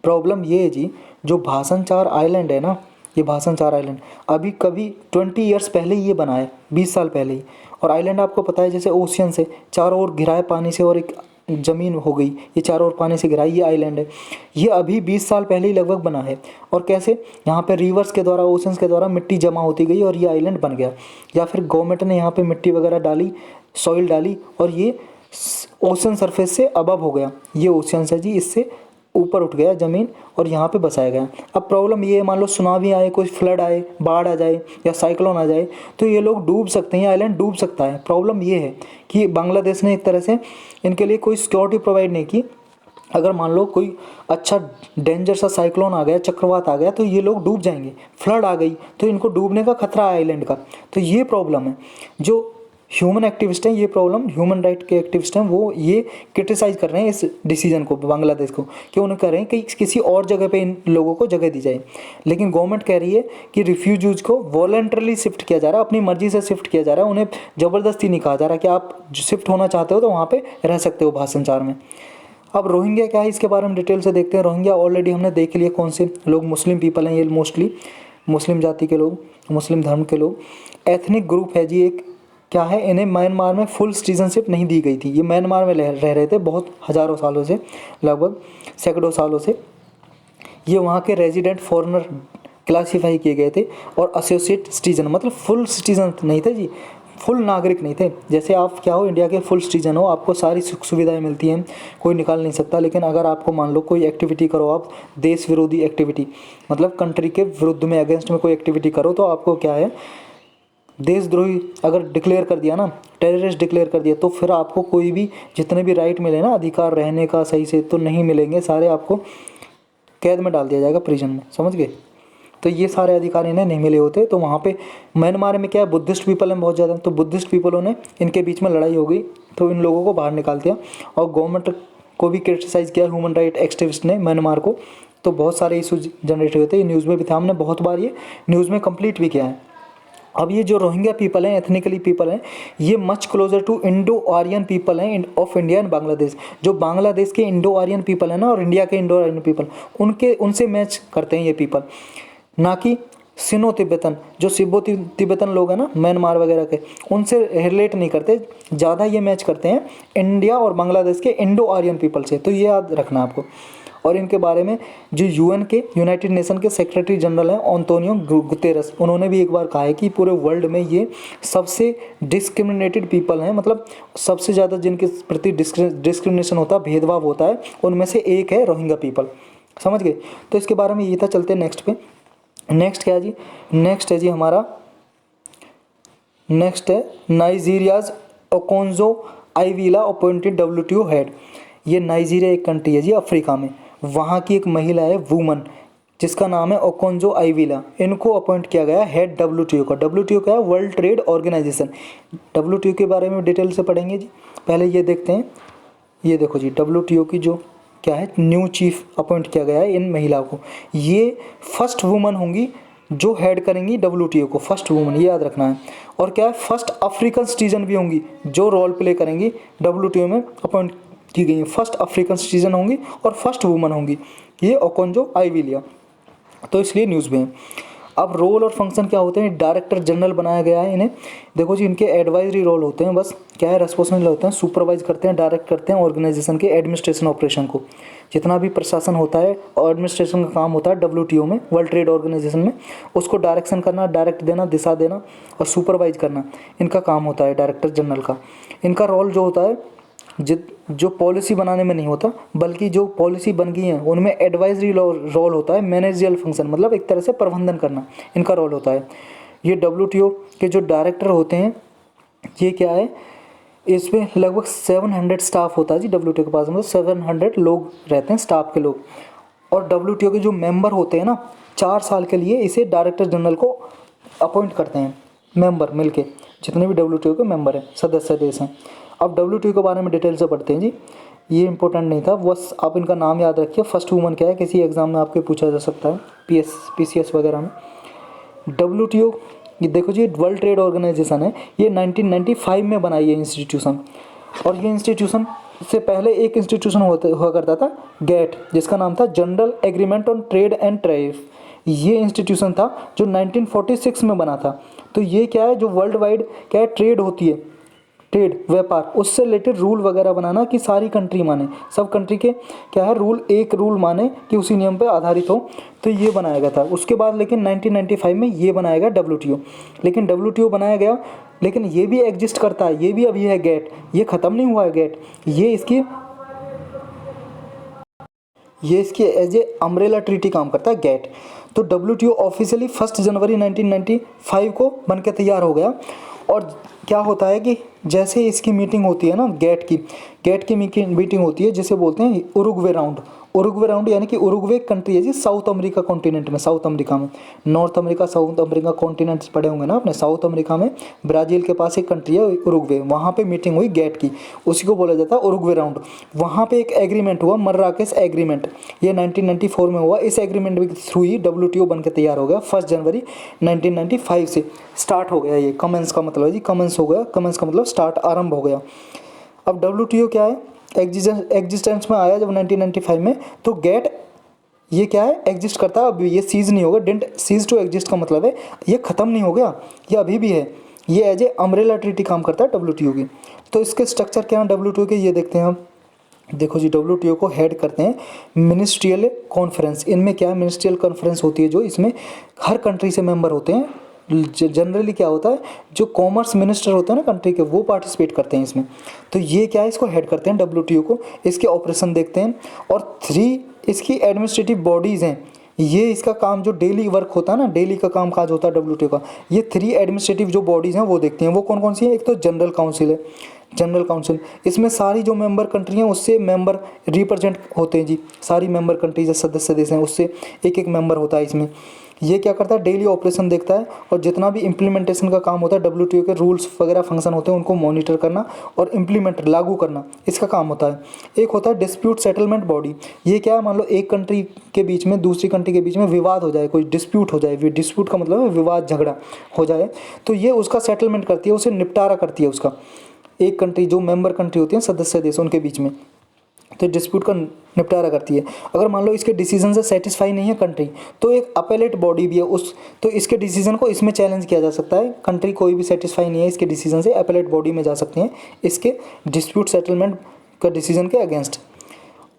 प्रॉब्लम ये है जी, जो भाषणचार आइलैंड है ना, ये भाषणचार आइलैंड अभी कभी 20 ईयर्स पहले ही ये बना है, 20 साल पहले ही। और आइलैंड आपको पता है जैसे ओशियन से चारों ओर घिरा है पानी से, और एक ज़मीन हो गई, ये चारों ओर पानी से घिरा, ये आइलैंड है। ये अभी 20 साल पहले ही लगभग बना है। और कैसे? यहाँ पे रिवर्स के द्वारा, ओशंस के द्वारा मिट्टी जमा होती गई और ये आइलैंड बन गया, या फिर गवर्नमेंट ने यहाँ पे मिट्टी वगैरह डाली, सॉइल डाली, और ये ओशन सरफेस से अबव हो गया। ये ओशियंस है जी, इससे ऊपर उठ गया ज़मीन और यहाँ पे बसाया गया। अब प्रॉब्लम ये है, मान लो सुनामी आए, कोई फ्लड आए, बाढ़ आ जाए या साइक्लोन आ जाए, तो ये लोग डूब सकते हैं, ये आइलैंड डूब सकता है। प्रॉब्लम ये है कि बांग्लादेश ने एक तरह से इनके लिए कोई सिक्योरिटी प्रोवाइड नहीं की। अगर मान लो कोई अच्छा डेंजर सा साइक्लोन आ गया, चक्रवात आ गया, तो ये लोग डूब जाएंगे। फ्लड आ गई तो इनको डूबने का खतरा है आइलैंड का। तो ये प्रॉब्लम है। जो ह्यूमन एक्टिविस्ट हैं, ये प्रॉब्लम ह्यूमन राइट के एक्टिविस्ट हैं, वो ये क्रिटिसाइज़ कर रहे हैं इस डिसीजन को, बांग्लादेश को, कि उन्हें कह रहे हैं कि किसी और जगह पे इन लोगों को जगह दी जाए। लेकिन गवर्नमेंट कह रही है कि रिफ्यूजीज को वॉलंटरली शिफ्ट किया जा रहा है, अपनी मर्जी से शिफ्ट किया जा रहा है, उन्हें ज़बरदस्ती नहीं कहा जा रहा कि आप शिफ्ट होना चाहते हो तो वहाँ पर रह सकते हो भाषा संचार में। अब रोहिंग्या क्या है, इसके बारे में डिटेल से देखते हैं। रोहिंग्या ऑलरेडी हमने देख लिया कौन से लोग, मुस्लिम पीपल हैं, ये मोस्टली मुस्लिम जाति के लोग, मुस्लिम धर्म के लोग। एथनिक ग्रुप है जी एक, क्या है, इन्हें म्यांमार में फुल सिटीजनशिप नहीं दी गई थी। ये म्यांमार में रह रहे थे बहुत हज़ारों सालों से, लगभग सैकड़ों सालों से। ये वहाँ के रेजिडेंट फॉरेनर क्लासीफाई किए गए थे और एसोसिएट सिटीजन, मतलब फुल सिटीजन नहीं थे जी, फुल नागरिक नहीं थे। जैसे आप क्या हो, इंडिया के फुल सिटीजन हो, आपको सारी सुख सुविधाएं मिलती हैं, कोई निकाल नहीं सकता। लेकिन अगर आपको मान लो कोई एक्टिविटी करो, आप देश विरोधी एक्टिविटी, मतलब कंट्री के विरुद्ध में, अगेंस्ट में कोई एक्टिविटी करो, तो आपको क्या है, देशद्रोही अगर डिक्लेयर कर दिया ना, टेररिस्ट डिक्लेयर कर दिया, तो फिर आपको कोई भी जितने भी राइट मिले ना, अधिकार रहने का सही से, तो नहीं मिलेंगे, सारे आपको कैद में डाल दिया जाएगा, प्रिजन में, समझ गए। तो ये सारे अधिकार इन्हें नहीं मिले होते। तो वहाँ पे म्यांमार में क्या है, बुद्धिस्ट पीपल हैं बहुत ज़्यादा, तो बुद्धिस्ट पीपलों ने, इनके बीच में लड़ाई हो गई, तो इन लोगों को बाहर निकाल दिया। और गवर्नमेंट को भी क्रिटिसाइज़ किया ह्यूमन राइट एक्टिविस्ट ने म्यांमार को। तो बहुत सारे इशू जनरेट हुए थे, ये न्यूज़ में भी था, हमने बहुत बार ये न्यूज़ में कंप्लीट भी किया है। अब ये जो रोहिंग्या पीपल हैं, एथनिकली पीपल हैं, ये much closer to Indo Aryan people हैं ऑफ इंडिया एंड बांग्लादेश। जो बांग्लादेश के इंडो आर्यन पीपल हैं ना, और इंडिया के इंडो आर्यन पीपल, उनसे मैच करते हैं ये पीपल, ना कि सिनो तिब्बतन, जो सिब्बो तिब्बतन लोग हैं ना म्यांमार वगैरह के, उनसे रिलेट नहीं करते, ज़्यादा ये मैच करते हैं इंडिया और बांग्लादेश के इंडो आर्यन पीपल से। तो ये याद रखना आपको। और इनके बारे में जो यूएन के, यूनाइटेड नेशन के सेक्रेटरी जनरल हैं एंटोनियो गुतेरस, उन्होंने भी एक बार कहा है कि पूरे वर्ल्ड में ये सबसे डिस्क्रिमिनेटेड पीपल हैं, मतलब सबसे ज़्यादा जिनके प्रति डिस्क्रिमिनेशन होता है, भेदभाव होता है, उनमें से एक है रोहिंग्या पीपल, समझ गए। तो इसके बारे में ये था। चलते हैं नेक्स्ट पे। नेक्स्ट क्या है जी, नेक्स्ट है जी हमारा, नेक्स्ट है नाइजीरियाज ओकोंजो आइविला अपॉइंटेड WTO हेड। ये नाइजीरिया एक कंट्री है जी अफ्रीका में, वहाँ की एक महिला है, वुमन, जिसका नाम है ओकोंजो आइविला। इनको अपॉइंट किया गया हेड WTO का। WTO क्या है, वर्ल्ड ट्रेड ऑर्गेनाइजेशन। WTO के बारे में डिटेल से पढ़ेंगे जी। पहले ये देखते हैं, ये देखो जी WTO की जो क्या है, न्यू चीफ अपॉइंट किया गया है इन महिला को। ये फर्स्ट वुमन होंगी जो हेड करेंगी WTO को, फर्स्ट वुमन, ये याद रखना है। और क्या है, फर्स्ट अफ्रीकन सिटीजन भी होंगी जो रोल प्ले करेंगी, WTO में अपॉइंट की गई, फर्स्ट अफ्रीकन सिटीजन होंगी और फर्स्ट वुमन होंगी, ये ओकोंजो आइविलिया। तो इसलिए न्यूज़ में है। अब रोल और फंक्शन क्या होते हैं, डायरेक्टर जनरल बनाया गया है इन्हें। देखो जी, इनके एडवाइजरी रोल होते हैं, बस क्या है, रेस्पॉन्सिबल होते हैं, सुपरवाइज करते हैं, डायरेक्ट करते हैं ऑर्गेनाइजेशन के एडमिनिस्ट्रेशन ऑपरेशन को। जितना भी प्रशासन होता है और एडमिनिस्ट्रेशन का काम होता है WTO में, वर्ल्ड ट्रेड ऑर्गेनाइजेशन में, उसको डायरेक्शन करना, डायरेक्ट देना, दिशा देना और सुपरवाइज करना, इनका काम होता है डायरेक्टर जनरल का। इनका रोल जो होता है, जो पॉलिसी बनाने में नहीं होता, बल्कि जो पॉलिसी बन गई है उनमें एडवाइजरी रोल होता है, मैनेजरियल फंक्शन, मतलब एक तरह से प्रबंधन करना इनका रोल होता है। ये WTO के जो डायरेक्टर होते हैं, ये क्या है, इसमें लगभग 700 स्टाफ होता है जी WTO के पास, मतलब 700 लोग रहते हैं, स्टाफ के लोग। और WTO के जो मेंबर होते हैं ना, 4 साल के लिए इसे डायरेक्टर जनरल को अपॉइंट करते हैं मेंबर मिलके, जितने भी WTO के मेंबर हैं, सदस्य देश हैं। अब WTO के बारे में डिटेल से पढ़ते हैं जी। ये इंपॉर्टेंट नहीं था, बस आप इनका नाम याद रखिए। फर्स्ट वुमन क्या है, किसी एग्जाम में आपके पूछा जा सकता है, PCS वगैरह में। WTO, ये देखो जी, वर्ल्ड ट्रेड ऑर्गेनाइजेशन है, ये 1995 में बनाई है इंस्टीट्यूशन। और ये इंस्टीट्यूशन से पहले एक इंस्टीट्यूशन हुआ करता था, GATT, जिसका नाम था general agreement on trade and tariff. ये इंस्टीट्यूशन था जो 1946 में बना था। तो ये क्या है, जो वर्ल्ड वाइड क्या है, ट्रेड होती है, ट्रेड, व्यापार, उससे रिलेटेड रूल वगैरह बनाना कि सारी कंट्री माने, सब कंट्री के क्या है रूल, एक रूल माने कि उसी नियम पे आधारित हो। तो ये बनाया गया था। उसके बाद लेकिन 1995 में ये बनाया गया WTO। लेकिन WTO बनाया गया, लेकिन ये भी एग्जिस्ट करता है, ये भी अभी है GATT, ये ख़त्म नहीं हुआ है GATT। ये इसकी एज ए अम्ब्रेला ट्रीटी काम करता है गेट। तो WTO ऑफिशियली 1 जनवरी 1995 को बन के तैयार हो गया। और क्या होता है कि जैसे इसकी मीटिंग होती है ना, गेट की मीटिंग होती है जिसे बोलते हैं उरुग्वे राउंड। उरुग्वे राउंड यानी कि उरुग्वे कंट्री है जी साउथ अमेरिका कॉन्टिनेंट में, साउथ अमेरिका में। North America south America continent पड़े होंगे ना अपने। साउथ अमेरिका में ब्राज़ील के पास एक कंट्री है उरुग्वे, वहाँ पे मीटिंग हुई गेट की, उसी को बोला जाता है उरुग्वे राउंड। वहाँ पे एक एग्रीमेंट हुआ, मर्राकेश एग्रीमेंट, ये 1994 में हुआ। इस एग्रीमेंट के थ्रू ही WTO बन के तैयार हो गया। 1 जनवरी 1995 से स्टार्ट हो गया ये। कमेंस का मतलब है जी, कमेंस हो गया, कमेंस का मतलब स्टार्ट, आरंभ हो गया। अब WTO क्या है, एग्जिस्टेंस में आया जब 1995 में। तो गेट ये क्या है, एग्जिस्ट करता है। अब ये सीज नहीं होगा, डिडंट सीज टू एग्जिस्ट का मतलब है ये ख़त्म नहीं हो गया, ये अभी भी है। ये एज ए अम्ब्रेला ट्रीटी काम करता है WTO की। तो इसके स्ट्रक्चर क्या है WTO के, ये देखते हैं हम। देखो जी, WTO को हेड करते हैं मिनिस्ट्रियल कॉन्फ्रेंस। इनमें क्या है, मिनिस्ट्रियल कॉन्फ्रेंस होती है जो इसमें हर कंट्री से मेंबर होते हैं। जनरली क्या होता है, जो कॉमर्स मिनिस्टर होते हैं ना कंट्री के, वो पार्टिसिपेट करते हैं इसमें। तो ये क्या है, इसको हेड करते हैं WTO को। इसके ऑपरेशन देखते हैं। और 3 इसकी एडमिनिस्ट्रेटिव बॉडीज़ हैं। ये इसका काम जो डेली वर्क होता है ना, डेली का काम काज होता है WTO का, ये 3 एडमिनिस्ट्रेटिव जो बॉडीज़ हैं वो देखती हैं। वो कौन कौन सी हैं, एक तो जनरल काउंसिल है, जनरल काउंसिल। इसमें सारी जो मेंबर कंट्री हैं उससे मेंबर रिप्रेजेंट होते हैं जी। सारी मेंबर कंट्री जो सदस्य देश हैं उससे एक एक मेंबर होता है इसमें। ये क्या करता है, डेली ऑपरेशन देखता है और जितना भी इम्प्लीमेंटेशन का काम होता है, WTO के रूल्स वगैरह फंक्शन होते हैं उनको मॉनिटर करना और इम्प्लीमेंट लागू करना, इसका काम होता है। एक होता है डिस्प्यूट सेटलमेंट बॉडी। ये क्या है, मान लो एक कंट्री के बीच में दूसरी कंट्री के बीच में विवाद हो जाए, कोई डिस्प्यूट हो जाए, डिस्प्यूट का मतलब है विवाद, झगड़ा हो जाए, तो ये उसका सेटलमेंट करती है, उसे निपटारा करती है उसका। एक कंट्री जो मेंबर कंट्री होती है सदस्य देश, उनके बीच में, तो डिस्प्यूट का निपटारा करती है। अगर मान लो इसके डिसीजन से सेटिस्फाई नहीं है कंट्री, तो एक अपेलेट बॉडी भी है उस, तो इसके डिसीजन को इसमें चैलेंज किया जा सकता है। कंट्री कोई भी सेटिस्फाई नहीं है इसके डिसीजन से, अपेलेट बॉडी में जा सकते हैं इसके डिस्प्यूट सेटलमेंट का डिसीजन के अगेंस्ट।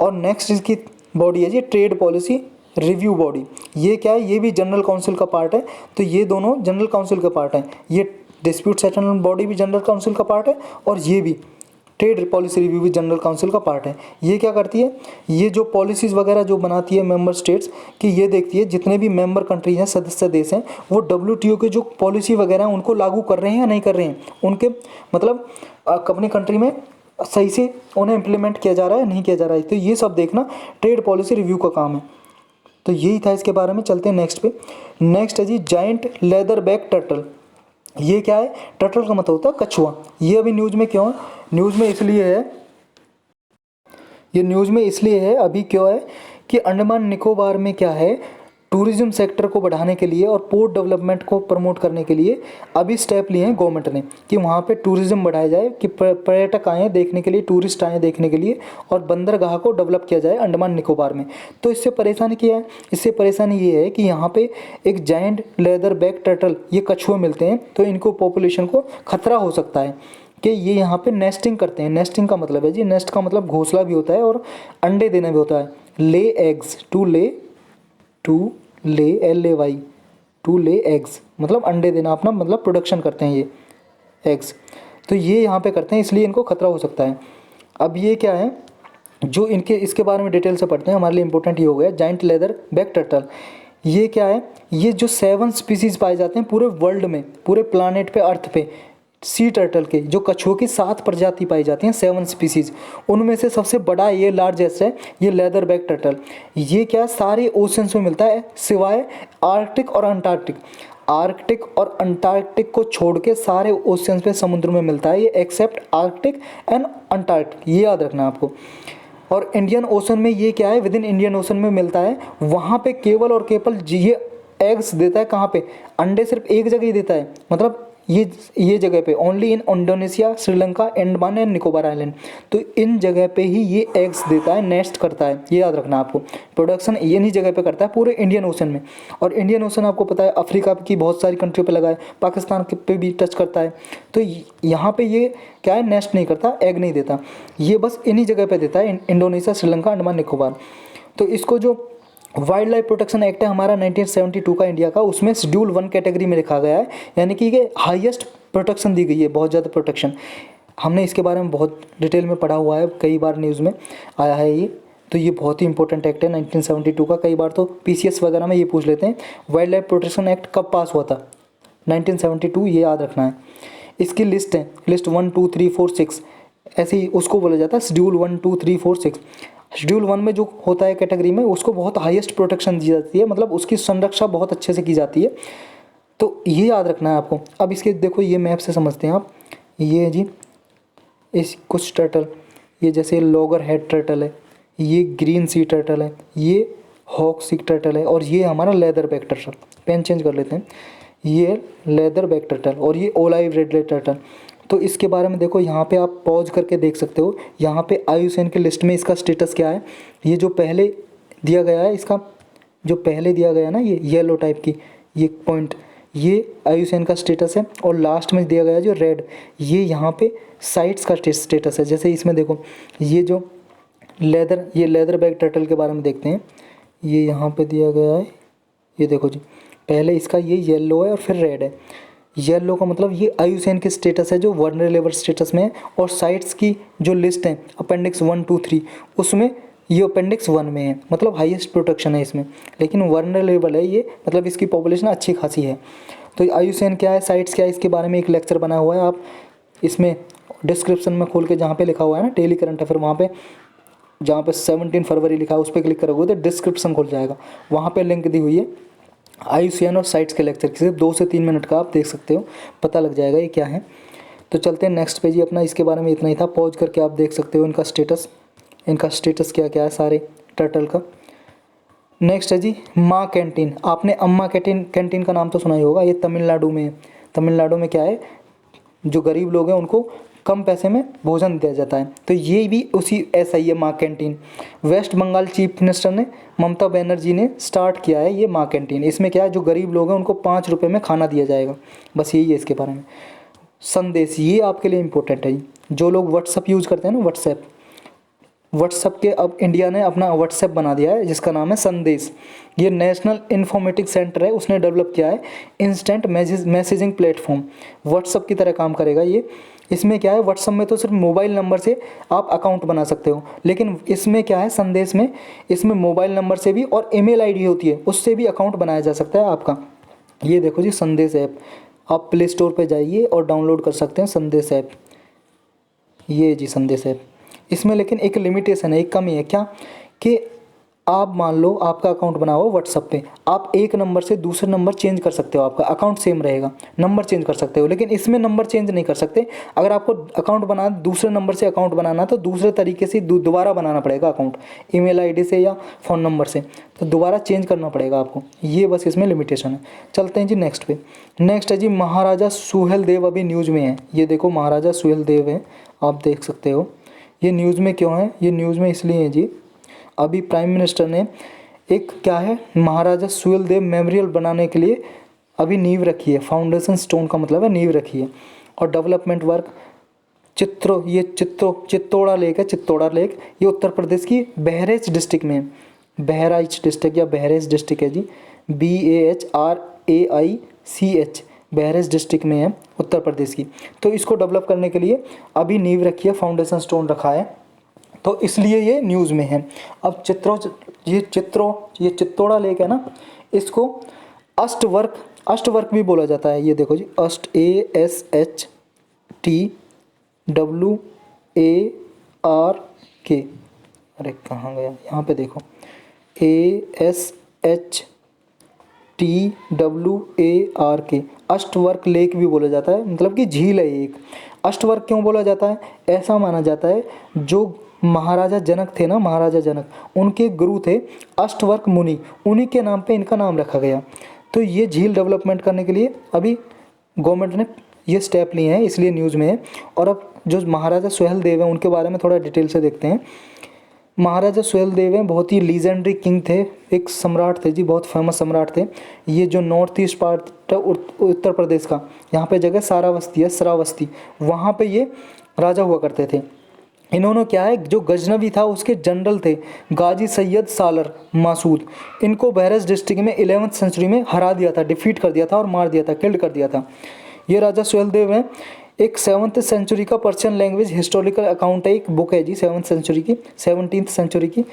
और नेक्स्ट इसकी बॉडी है जी ट्रेड पॉलिसी रिव्यू बॉडी। ये क्या है, ये भी जनरल काउंसिल का पार्ट है। तो ये दोनों जनरल काउंसिल का पार्ट है। ये डिस्प्यूट सेटलमेंट बॉडी भी जनरल काउंसिल का पार्ट है और ये भी ट्रेड पॉलिसी रिव्यू भी जनरल काउंसिल का पार्ट है। ये क्या करती है, ये जो पॉलिसीज़ वगैरह जो बनाती है मेंबर स्टेट्स की, ये देखती है जितने भी मेंबर कंट्री हैं, सदस्य देश हैं, वो WTO के जो पॉलिसी वगैरह हैं उनको लागू कर रहे हैं या नहीं कर रहे हैं, उनके मतलब अपनी कंट्री में सही से उन्हें इम्प्लीमेंट किया जा रहा है नहीं किया जा रहा है। तो ये सब देखना ट्रेड पॉलिसी रिव्यू का काम है। तो यही था इसके बारे में। चलते हैं नेक्स्ट पे। नेक्स्ट है जी जाइंट लेदर बैक टर्टल। ये क्या है, टर्टल का मतलब होता है कछुआ। ये अभी न्यूज़ में क्यों है, न्यूज़ में इसलिए है, ये न्यूज़ में इसलिए है अभी क्यों है कि अंडमान निकोबार में क्या है, टूरिज्म सेक्टर को बढ़ाने के लिए और पोर्ट डेवलपमेंट को प्रमोट करने के लिए अभी स्टेप लिए हैं गवर्नमेंट ने कि वहाँ पे टूरिज्म बढ़ाया जाए, कि पर्यटक आएँ देखने के लिए, टूरिस्ट आएँ देखने के लिए, और बंदरगाह को डेवलप किया जाए अंडमान निकोबार में। तो इससे परेशानी क्या है, इससे परेशानी ये है कि यहाँ पे एक जायंट लेदर बैक टर्टल, ये कछुए मिलते हैं, तो इनको पॉपुलेशन को खतरा हो सकता है कि ये यहाँ पे नेस्टिंग करते हैं। नेस्टिंग का मतलब है जी, नेस्ट का मतलब घोंसला भी होता है और अंडे देना भी होता है। ले एग्स, टू ले LAY, टू ले एग्स मतलब अंडे देना, अपना मतलब प्रोडक्शन करते हैं ये एग्स। तो ये यहाँ पे करते हैं, इसलिए इनको खतरा हो सकता है। अब ये क्या है, जो इनके इसके बारे में डिटेल से पढ़ते हैं, हमारे लिए इंपॉर्टेंट ये हो गया जाइंट लेदर बैक टर्टल। ये क्या है, ये जो 7 स्पीसीज पाए जाते हैं पूरे वर्ल्ड में, पूरे प्लानेट पे, अर्थ पे, सी टर्टल के, जो कछुओं की 7 प्रजाति पाई जाती हैं, 7 स्पीसीज, उनमें से सबसे बड़ा ये लार्जेस्ट है, ये लेदर बैक टर्टल। ये क्या सारे ओशंस में मिलता है सिवाय आर्कटिक और अंटार्कटिक। आर्कटिक और अंटार्कटिक को छोड़ के सारे ओशंस पे, समुद्र में मिलता है ये, एक्सेप्ट आर्कटिक एंड अंटार्कटिक, ये याद रखना आपको। और इंडियन ओशन में ये क्या है, विद इन इंडियन ओशन में मिलता है, वहाँ पे केवल और केवल ये एग्स देता है। कहाँ पे, अंडे सिर्फ एक जगह ही देता है, मतलब ये जगह पे only in Indonesia, Sri Lanka, Andaman and Nicobar island. तो इन जगह पे ही ये एग्स देता है, नेस्ट करता है, ये याद रखना आपको। प्रोडक्शन इन्हीं जगह पे करता है पूरे इंडियन ओशन में। और इंडियन ओशन आपको पता है अफ्रीका की बहुत सारी कंट्रियों पे लगा है, पाकिस्तान पे भी टच करता है। तो यहाँ पे ये क्या है, नेस्ट नहीं करता, एग नहीं देता, ये बस इन्हीं जगह पर देता है, इंडोनेशिया, श्रीलंका, अंडमान निकोबार। तो इसको जो वाइल्ड लाइफ प्रोटेक्शन एक्ट है हमारा 1972 का इंडिया का, उसमें शेड्यूल 1 कैटेगरी में लिखा गया है, यानी कि ये हाईएस्ट प्रोटेक्शन दी गई है, बहुत ज़्यादा प्रोटेक्शन। हमने इसके बारे में बहुत डिटेल में पढ़ा हुआ है, कई बार न्यूज़ में आया है ये। तो ये बहुत ही इंपॉर्टेंट एक्ट है 1972 का। कई बार तो पीसीएस वगैरह में ये पूछ लेते हैं वाइल्ड लाइफ प्रोटेक्शन एक्ट कब पास हुआ था, 1972, ये याद रखना है। इसकी लिस्ट है, लिस्ट 1 2 3 4 6 ऐसे ही उसको बोला जाता है शेड्यूल 1 2 3 4 6। शेड्यूल 1 में जो होता है कैटेगरी में उसको बहुत हाईएस्ट प्रोटेक्शन दी जाती है, मतलब उसकी संरक्षा बहुत अच्छे से की जाती है, तो ये याद रखना है आपको। अब इसके देखो ये मैप से समझते हैं आप, ये जी इस कुछ टर्टल, ये जैसे लॉगर हेड टर्टल है, ये ग्रीन सी टर्टल है, ये हॉक सी टर्टल है, और ये हमारा leatherback turtle. Pen change कर लेते हैं, ये लेदर बैक टर्टल और ये ओलाइव रेड टर्टल। तो इसके बारे में देखो यहाँ पे आप पॉज करके देख सकते हो, यहाँ पे IUCN के लिस्ट में इसका स्टेटस क्या है। ये जो पहले दिया गया है, इसका जो पहले दिया गया ना, ये येलो टाइप की ये पॉइंट, ये IUCN का स्टेटस है, और लास्ट में दिया गया जो रेड, ये यहाँ पे साइट्स का स्टेटस है। जैसे इसमें देखो ये जो ये लेदर बैक टर्टल के बारे में देखते हैं, ये यहाँ पे दिया गया है, ये देखो जी, पहले इसका ये येलो है और फिर रेड है। येलो का मतलब ये IUCN की स्टेटस है जो वल्नरेबल स्टेटस में है, और साइट्स की जो लिस्ट है अपेंडिक्स 1 2 3 उसमें ये अपेंडिक्स 1 में है, मतलब हाईएस्ट प्रोटेक्शन है इसमें, लेकिन वल्नरेबल है ये, मतलब इसकी पॉपुलेशन अच्छी खासी है। तो IUCN क्या है, साइट्स क्या है, इसके बारे में एक लेक्चर बना हुआ है, आप इसमें डिस्क्रिप्शन में खोल के जहाँ पे लिखा हुआ है ना डेली करंट अफेयर, वहाँ पे जहाँ पे 17 फरवरी लिखा है उस पर क्लिक करोगे तो डिस्क्रिप्शन खुल जाएगा, वहाँ पे लिंक दी हुई है IUCN और साइट्स के लेक्चर, सिर्फ 2 से 3 मिनट का आप देख सकते हो, पता लग जाएगा ये क्या है। तो चलते हैं नेक्स्ट पेज ही अपना, इसके बारे में इतना ही था, पॉज करके आप देख सकते हो इनका स्टेटस क्या क्या है सारे टर्टल का। नेक्स्ट है जी माँ कैंटीन। आपने अम्मा कैंटीन का नाम तो सुना ही होगा, ये तमिलनाडु में है। तमिलनाडु में क्या है, जो गरीब लोग हैं उनको कम पैसे में भोजन दिया जाता है, तो ये भी उसी ऐसा ही है Maa canteen. West Bengal chief minister ने ममता बनर्जी ने स्टार्ट किया है ये माँ कैंटीन। इसमें क्या है, जो गरीब लोग हैं उनको 5 रुपये में खाना दिया जाएगा, बस यही है इसके बारे में। संदेश, ये आपके लिए इम्पोर्टेंट है, जो लोग व्हाट्सअप यूज़ करते हैं ना, व्हाट्सअप के अब इंडिया ने अपना व्हाट्सएप बना दिया है जिसका नाम है संदेश। ये नेशनल इन्फॉर्मेटिक्स सेंटर है, उसने डेवलप किया है इंस्टेंट मैसेजिंग प्लेटफॉर्म, व्हाट्सअप की तरह काम करेगा ये। इसमें क्या है, व्हाट्सअप में तो सिर्फ मोबाइल नंबर से आप अकाउंट बना सकते हो, लेकिन इसमें क्या है, संदेश में इसमें मोबाइल नंबर से भी और ईमेल आईडी होती है उससे भी अकाउंट बनाया जा सकता है आपका। ये देखो जी संदेश ऐप, आप प्ले स्टोर पे जाइए और डाउनलोड कर सकते हैं संदेश ऐप, ये जी संदेश ऐप। इसमें लेकिन एक लिमिटेशन है, एक कमी है, क्या कि आप मान लो आपका अकाउंट बना हुआ व्हाट्सअप पे, आप एक नंबर से दूसरे नंबर चेंज कर सकते हो, आपका अकाउंट सेम रहेगा, नंबर चेंज कर सकते हो, लेकिन इसमें नंबर चेंज नहीं कर सकते। अगर आपको अकाउंट बनाना, दूसरे नंबर से अकाउंट बनाना, तो दूसरे तरीके से दोबारा बनाना पड़ेगा अकाउंट, ईमेल आईडी से या फ़ोन नंबर से, तो दोबारा चेंज करना पड़ेगा आपको, ये बस इसमें लिमिटेशन है। चलते हैं जी नेक्स्ट पे। नेक्स्ट है जी महाराजा सुहेलदेव, अभी न्यूज़ में है, ये देखो महाराजा सुहेलदेव है, आप देख सकते हो। ये न्यूज़ में क्यों है, ये न्यूज़ में इसलिए है जी, अभी प्राइम मिनिस्टर ने एक क्या है, महाराजा सुहेलदेव मेमोरियल बनाने के लिए अभी नींव रखी है, फाउंडेशन स्टोन का मतलब है नींव रखी है, और डेवलपमेंट वर्क चित्तौड़ा लेक है, चित्तौड़ा लेक, ये उत्तर प्रदेश की बहराइच डिस्ट्रिक्ट में है, बहराइच डिस्ट्रिक्ट या बहराइच डिस्ट्रिक्ट है जी, BAHRAICH, बहराइच डिस्ट्रिक्ट में है उत्तर प्रदेश की। तो इसको डेवलप करने के लिए अभी नींव रखी है, फाउंडेशन स्टोन रखा है, तो इसलिए ये न्यूज़ में है। अब ये चित्तौड़ा लेक है ना, इसको अष्टवर्क भी बोला जाता है, ये देखो जी ASHTWARK, अरे कहाँ गया, यहाँ पे देखो ASHTWARK, अष्टवर्क लेक भी बोला जाता है, मतलब कि झील है एक। अष्टवर्क क्यों बोला जाता है, ऐसा माना जाता है जो महाराजा जनक थे ना, महाराजा जनक, उनके गुरु थे अष्टवर्क मुनि, उन्हीं के नाम पे इनका नाम रखा गया। तो ये झील डेवलपमेंट करने के लिए अभी गवर्नमेंट ने ये स्टेप लिए हैं, इसलिए न्यूज़ में है। और अब जो महाराजा सुहेलदेव हैं उनके बारे में थोड़ा डिटेल से देखते हैं। महाराजा सुहेलदेव हैं, बहुत ही लीजेंडरी किंग थे, एक सम्राट थे जी, बहुत फेमस सम्राट थे। ये जो north east part Uttar Pradesh का, यहाँ पे जगह सारावस्ती है, श्रावस्ती, वहाँ पे ये राजा हुआ करते थे। इन्होंने क्या है, जो गजनवी था उसके जनरल थे गाजी सैयद सालर मासूद, इनको बहराइच डिस्ट्रिक्ट में 11वीं सेंचुरी में हरा दिया था, डिफीट कर दिया था और मार दिया था, किल्ड कर दिया था। ये राजा सुहेलदेव हैं। एक 7वीं सेंचुरी का पर्शियन लैंग्वेज हिस्टोरिकल अकाउंट है, एक बुक है जी 7वीं सेंचुरी की, 17वीं सेंचुरी की।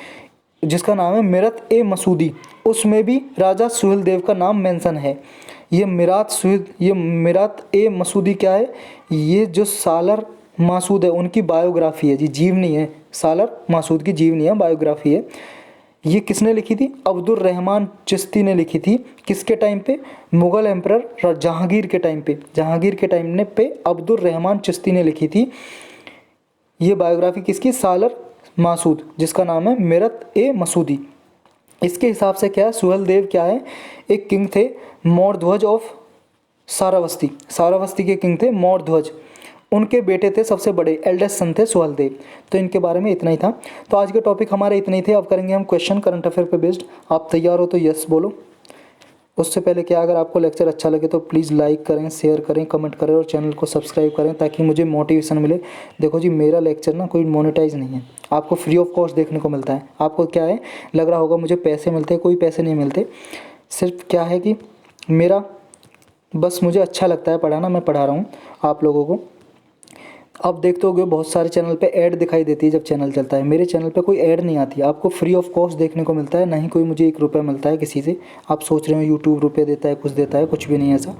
जिसका नाम है मिरत ए मसूदी, उसमें भी राजा सुहेलदेव का नाम मेंशन है। ये मिरात ए मसूदी क्या है, ये जो सालर मासूद है उनकी बायोग्राफी है जी, जीवनी है। सालर मासूद की जीवनी है, बायोग्राफी है। ये किसने लिखी थी? अब्दुल रहमान चिश्ती ने लिखी थी। किसके टाइम पे? मुग़ल एम्परर जहांगीर के टाइम पे। जहांगीर के टाइम ने पे अब्दुल रहमान चिश्ती ने लिखी थी ये बायोग्राफी किसकी? सालर मासूद, जिसका नाम है मिरत ए मसूदी। इसके हिसाब से क्या है, सुहेलदेव क्या है? एक किंग थे, मौर्ध्वज ऑफ सारावस्ती। सारावस्ती के किंग थे मौर्ध्वज, उनके बेटे थे, सबसे बड़े एल्डेस्ट सन थे सुहेलदेव। तो इनके बारे में इतना ही था। तो आज के टॉपिक हमारे इतने ही थे। अब करेंगे हम क्वेश्चन करंट अफेयर पे बेस्ड। आप तैयार हो तो यस बोलो। उससे पहले क्या, अगर आपको लेक्चर अच्छा लगे तो प्लीज़ लाइक करें, शेयर करें, कमेंट करें और चैनल को सब्सक्राइब करें ताकि मुझे मोटिवेशन मिले। देखो जी, मेरा लेक्चर ना कोई मोनेटाइज नहीं है, आपको फ्री ऑफ कॉस्ट देखने को मिलता है। आपको क्या है, लग रहा होगा मुझे पैसे मिलते हैं, कोई पैसे नहीं मिलते। सिर्फ क्या है कि मेरा बस मुझे अच्छा लगता है पढ़ाना, मैं पढ़ा रहा हूँ आप लोगों को। आप देखते होगे बहुत सारे चैनल पे ऐड दिखाई देती है जब चैनल चलता है, मेरे चैनल पे कोई ऐड नहीं आती, आपको फ्री ऑफ कॉस्ट देखने को मिलता है, ना ही कोई मुझे 1 रुपया मिलता है किसी से। आप सोच रहे हो यूट्यूब रुपये देता है, कुछ देता है, कुछ भी नहीं है ऐसा।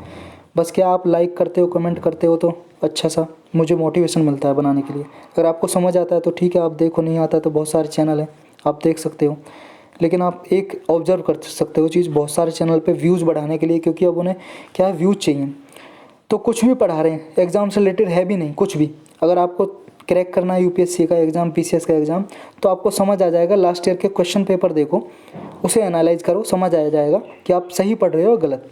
बस क्या आप लाइक करते हो, कमेंट करते हो तो अच्छा सा मुझे मोटिवेशन मिलता है बनाने के लिए। अगर आपको समझ आता है तो ठीक है, आप देखो, नहीं आता तो बहुत सारे चैनल हैं, आप देख सकते हो। लेकिन आप एक ऑब्जर्व कर सकते हो चीज़, बहुत सारे चैनल पे व्यूज़ बढ़ाने के लिए, क्योंकि अब उन्हें क्या है, व्यूज़ चाहिए, तो कुछ भी पढ़ा रहे हैं, एग्ज़ाम से रिलेटेड है भी नहीं कुछ भी। अगर आपको क्रैक करना है यूपीएससी का एग्ज़ाम, पीसीएस का एग्ज़ाम, तो आपको समझ आ जाएगा। लास्ट ईयर के क्वेश्चन पेपर देखो, उसे एनालाइज करो, समझ आ जाएगा कि आप सही पढ़ रहे हो गलत।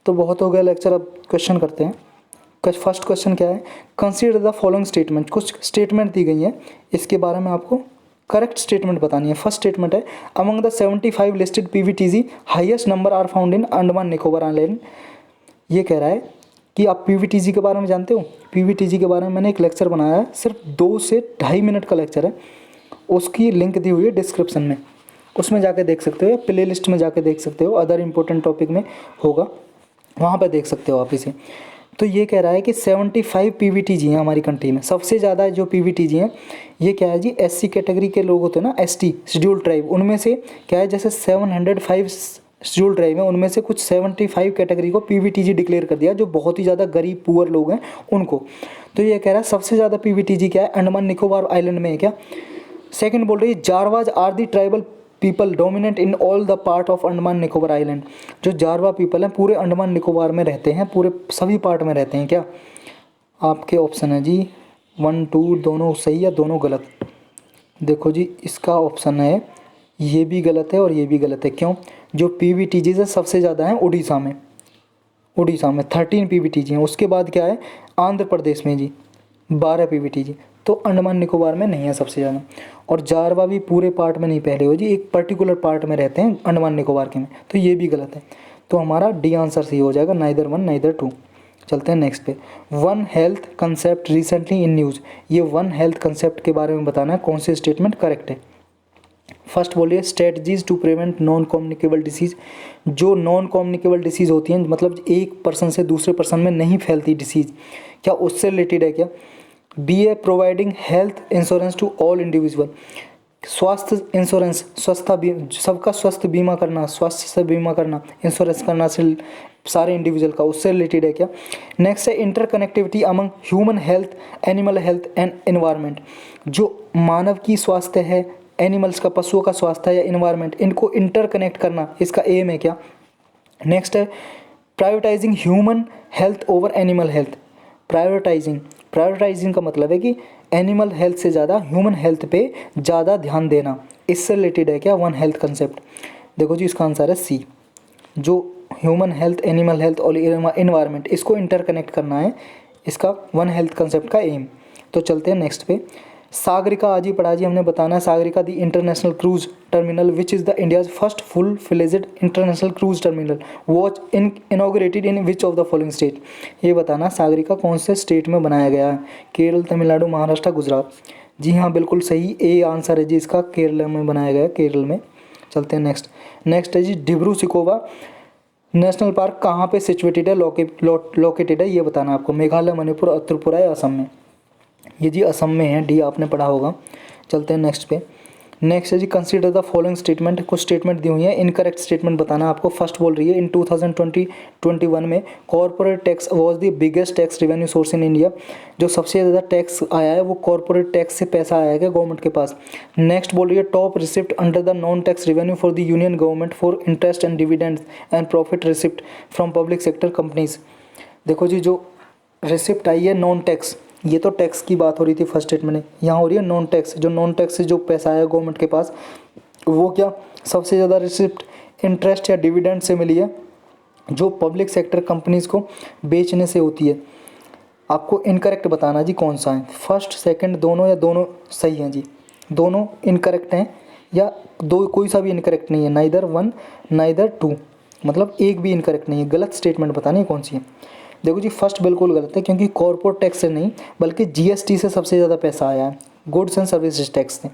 तो बहुत हो गया लेक्चर, अब क्वेश्चन करते हैं। फर्स्ट क्वेश्चन क्या है, कंसीडर द फॉलोइंग स्टेटमेंट। कुछ स्टेटमेंट दी गई है, इसके बारे में आपको करेक्ट स्टेटमेंट बतानी है। फर्स्ट स्टेटमेंट है, among the 75 listed PVTG highest number are found in Andaman Nicobar island. ये कह रहा है कि आप पीवीटीजी के बारे में जानते हो? पीवीटीजी के बारे में मैंने एक लेक्चर बनाया है, सिर्फ 2 से 2.5 मिनट का लेक्चर है, उसकी लिंक दी हुई है डिस्क्रिप्शन में, उसमें जाके देख सकते हो, या प्ले लिस्ट में जाके देख सकते हो, अदर इंपॉर्टेंट टॉपिक में होगा, वहाँ पर देख सकते हो आप इसे। तो ये कह रहा है कि 75 पीवीटीजी हैं हमारी कंट्री में। सबसे ज़्यादा जो पीवीटीजी हैं ये क्या है जी, एससी कैटेगरी के लोग होते हैं ना, एसटी शेड्यूल ट्राइब, उनमें से क्या है, जैसे 705 शेड्यूल ट्राइब है, उनमें से कुछ 75 कैटेगरी को पीवीटीजी डिक्लेयर कर दिया, जो बहुत ही ज़्यादा गरीब पुअर लोग हैं उनको। तो ये कह रहा है सबसे ज़्यादा पीवीटीजी क्या है, अंडमान निकोबार आइलैंड में है क्या। सेकंड बोल रही है, Jarawas are the tribal people dominant in all the part of Andaman Nicobar island. जो जारवा पीपल हैं पूरे अंडमान निकोबार में रहते हैं, पूरे सभी पार्ट में रहते हैं क्या। आपके ऑप्शन है जी 1 2 दोनों सही या दोनों गलत। देखो जी, इसका ऑप्शन है ये भी गलत है और ये भी गलत है। क्यों? जो पीवीटीजी से सबसे ज़्यादा हैं उड़ीसा में, उड़ीसा में 13 पीवीटीजी हैं। उसके बाद क्या है, आंध्र प्रदेश में जी 12 पीवीटीजी। तो अंडमान निकोबार में नहीं है सबसे ज़्यादा। और जारवा भी पूरे पार्ट में नहीं पहले हो जी, एक पर्टिकुलर पार्ट में रहते हैं अंडमान निकोबार के में। तो ये भी गलत है। तो हमारा डी आंसर सही हो जाएगा, नाइदर 1 नाइदर 2। चलते हैं नेक्स्ट पे। One health concept recently in news. ये वन हेल्थ कंसेप्ट के बारे में बताना है, कौन से स्टेटमेंट करेक्ट है। फर्स्ट बोलिए, strategies to prevent non communicable disease. जो नॉन कम्युनिकेबल डिसीज़ होती हैं, मतलब एक पर्सन से दूसरे पर्सन में नहीं फैलती डिसीज़, क्या उससे रिलेटेड है क्या। B a providing health insurance to all individual. स्वास्थ्य इंश्योरेंस, सबका स्वास्थ्य बीमा करना, स्वास्थ्य से बीमा करना, इंश्योरेंस करना से सारे इंडिविजुअल का, उससे रिलेटेड है क्या। नेक्स्ट है interconnectivity among human health, animal health and environment. जो मानव की स्वास्थ्य है, एनिमल्स का, पशुओं का स्वास्थ्य है या इन्वायरमेंट, इनको इंटरकनेक्ट करना, इसका एम है क्या। नेक्स्ट है prioritising human health over animal health. Prioritising का मतलब है कि एनिमल हेल्थ से ज़्यादा ह्यूमन हेल्थ पे ज़्यादा ध्यान देना, इससे रिलेटेड है क्या वन हेल्थ कंसेप्ट। देखो जी, इसका आंसर है सी। जो ह्यूमन हेल्थ, एनिमल हेल्थ और इन्वायरमेंट, इसको इंटरकनेक्ट करना है, इसका वन हेल्थ कंसेप्ट का एम। तो चलते हैं नेक्स्ट पे। सागरिका, आज ही पढ़ा जी हमने, बताना है Sagarika the international cruise terminal which is the India's first full fledged international cruise terminal was inaugurated in which of the following state. ये बताना सागरिका कौन से स्टेट में बनाया गया है। केरल, तमिलनाडु, महाराष्ट्र, गुजरात। जी हाँ, बिल्कुल सही ए आंसर है जी इसका, केरल में बनाया गया है, केरल में। चलते हैं नेक्स्ट है जी डिब्रू सिकोवा नेशनल पार्क कहाँ पे सिचुएटेड है, लोकेटेड है, ये बताना है आपको। मेघालय, मणिपुर, त्रिपुरा या असम में। ये जी असम में है, डी आपने पढ़ा होगा। चलते हैं नेक्स्ट पे। नेक्स्ट है जी कंसीडर द फॉलोइंग स्टेटमेंट। कुछ स्टेटमेंट दी हुई है, इनकरेक्ट स्टेटमेंट बताना आपको। फर्स्ट बोल रही है इन 2020-21 में corporate tax was the biggest tax revenue source in India. जो सबसे ज़्यादा टैक्स आया है वो कॉर्पोरेट टैक्स से पैसा आया है गवर्नमेंट के पास। नेक्स्ट बोल रही है top receipt under the non tax revenue for the union government for interest and dividends and profit receipt from public sector companies. देखो जी, जो रिसिप्ट आई है नॉन टैक्स, ये तो टैक्स की बात हो रही थी फर्स्ट स्टेटमेंट में, यहाँ हो रही है नॉन टैक्स। जो नॉन टैक्स से जो पैसा आया गवर्नमेंट के पास वो क्या सबसे ज़्यादा रिसिप्ट इंटरेस्ट या डिविडेंड से मिली है, जो पब्लिक सेक्टर कंपनीज़ को बेचने से होती है। आपको इनकरेक्ट बताना जी कौन सा है, फर्स्ट सेकंड दोनों या दोनों सही हैं जी? दोनों इनकरेक्ट हैं या दो, कोई सा भी इनकरेक्ट नहीं है, नाइदर वन नाइदर टू, मतलब एक भी इनकरेक्ट नहीं है। गलत स्टेटमेंट बतानी है कौन सी है। देखो जी, फर्स्ट बिल्कुल गलत है, क्योंकि कॉर्पोरेट टैक्स से नहीं बल्कि जीएसटी से सबसे ज़्यादा पैसा आया है, गुड्स एंड सर्विसेज टैक्स से।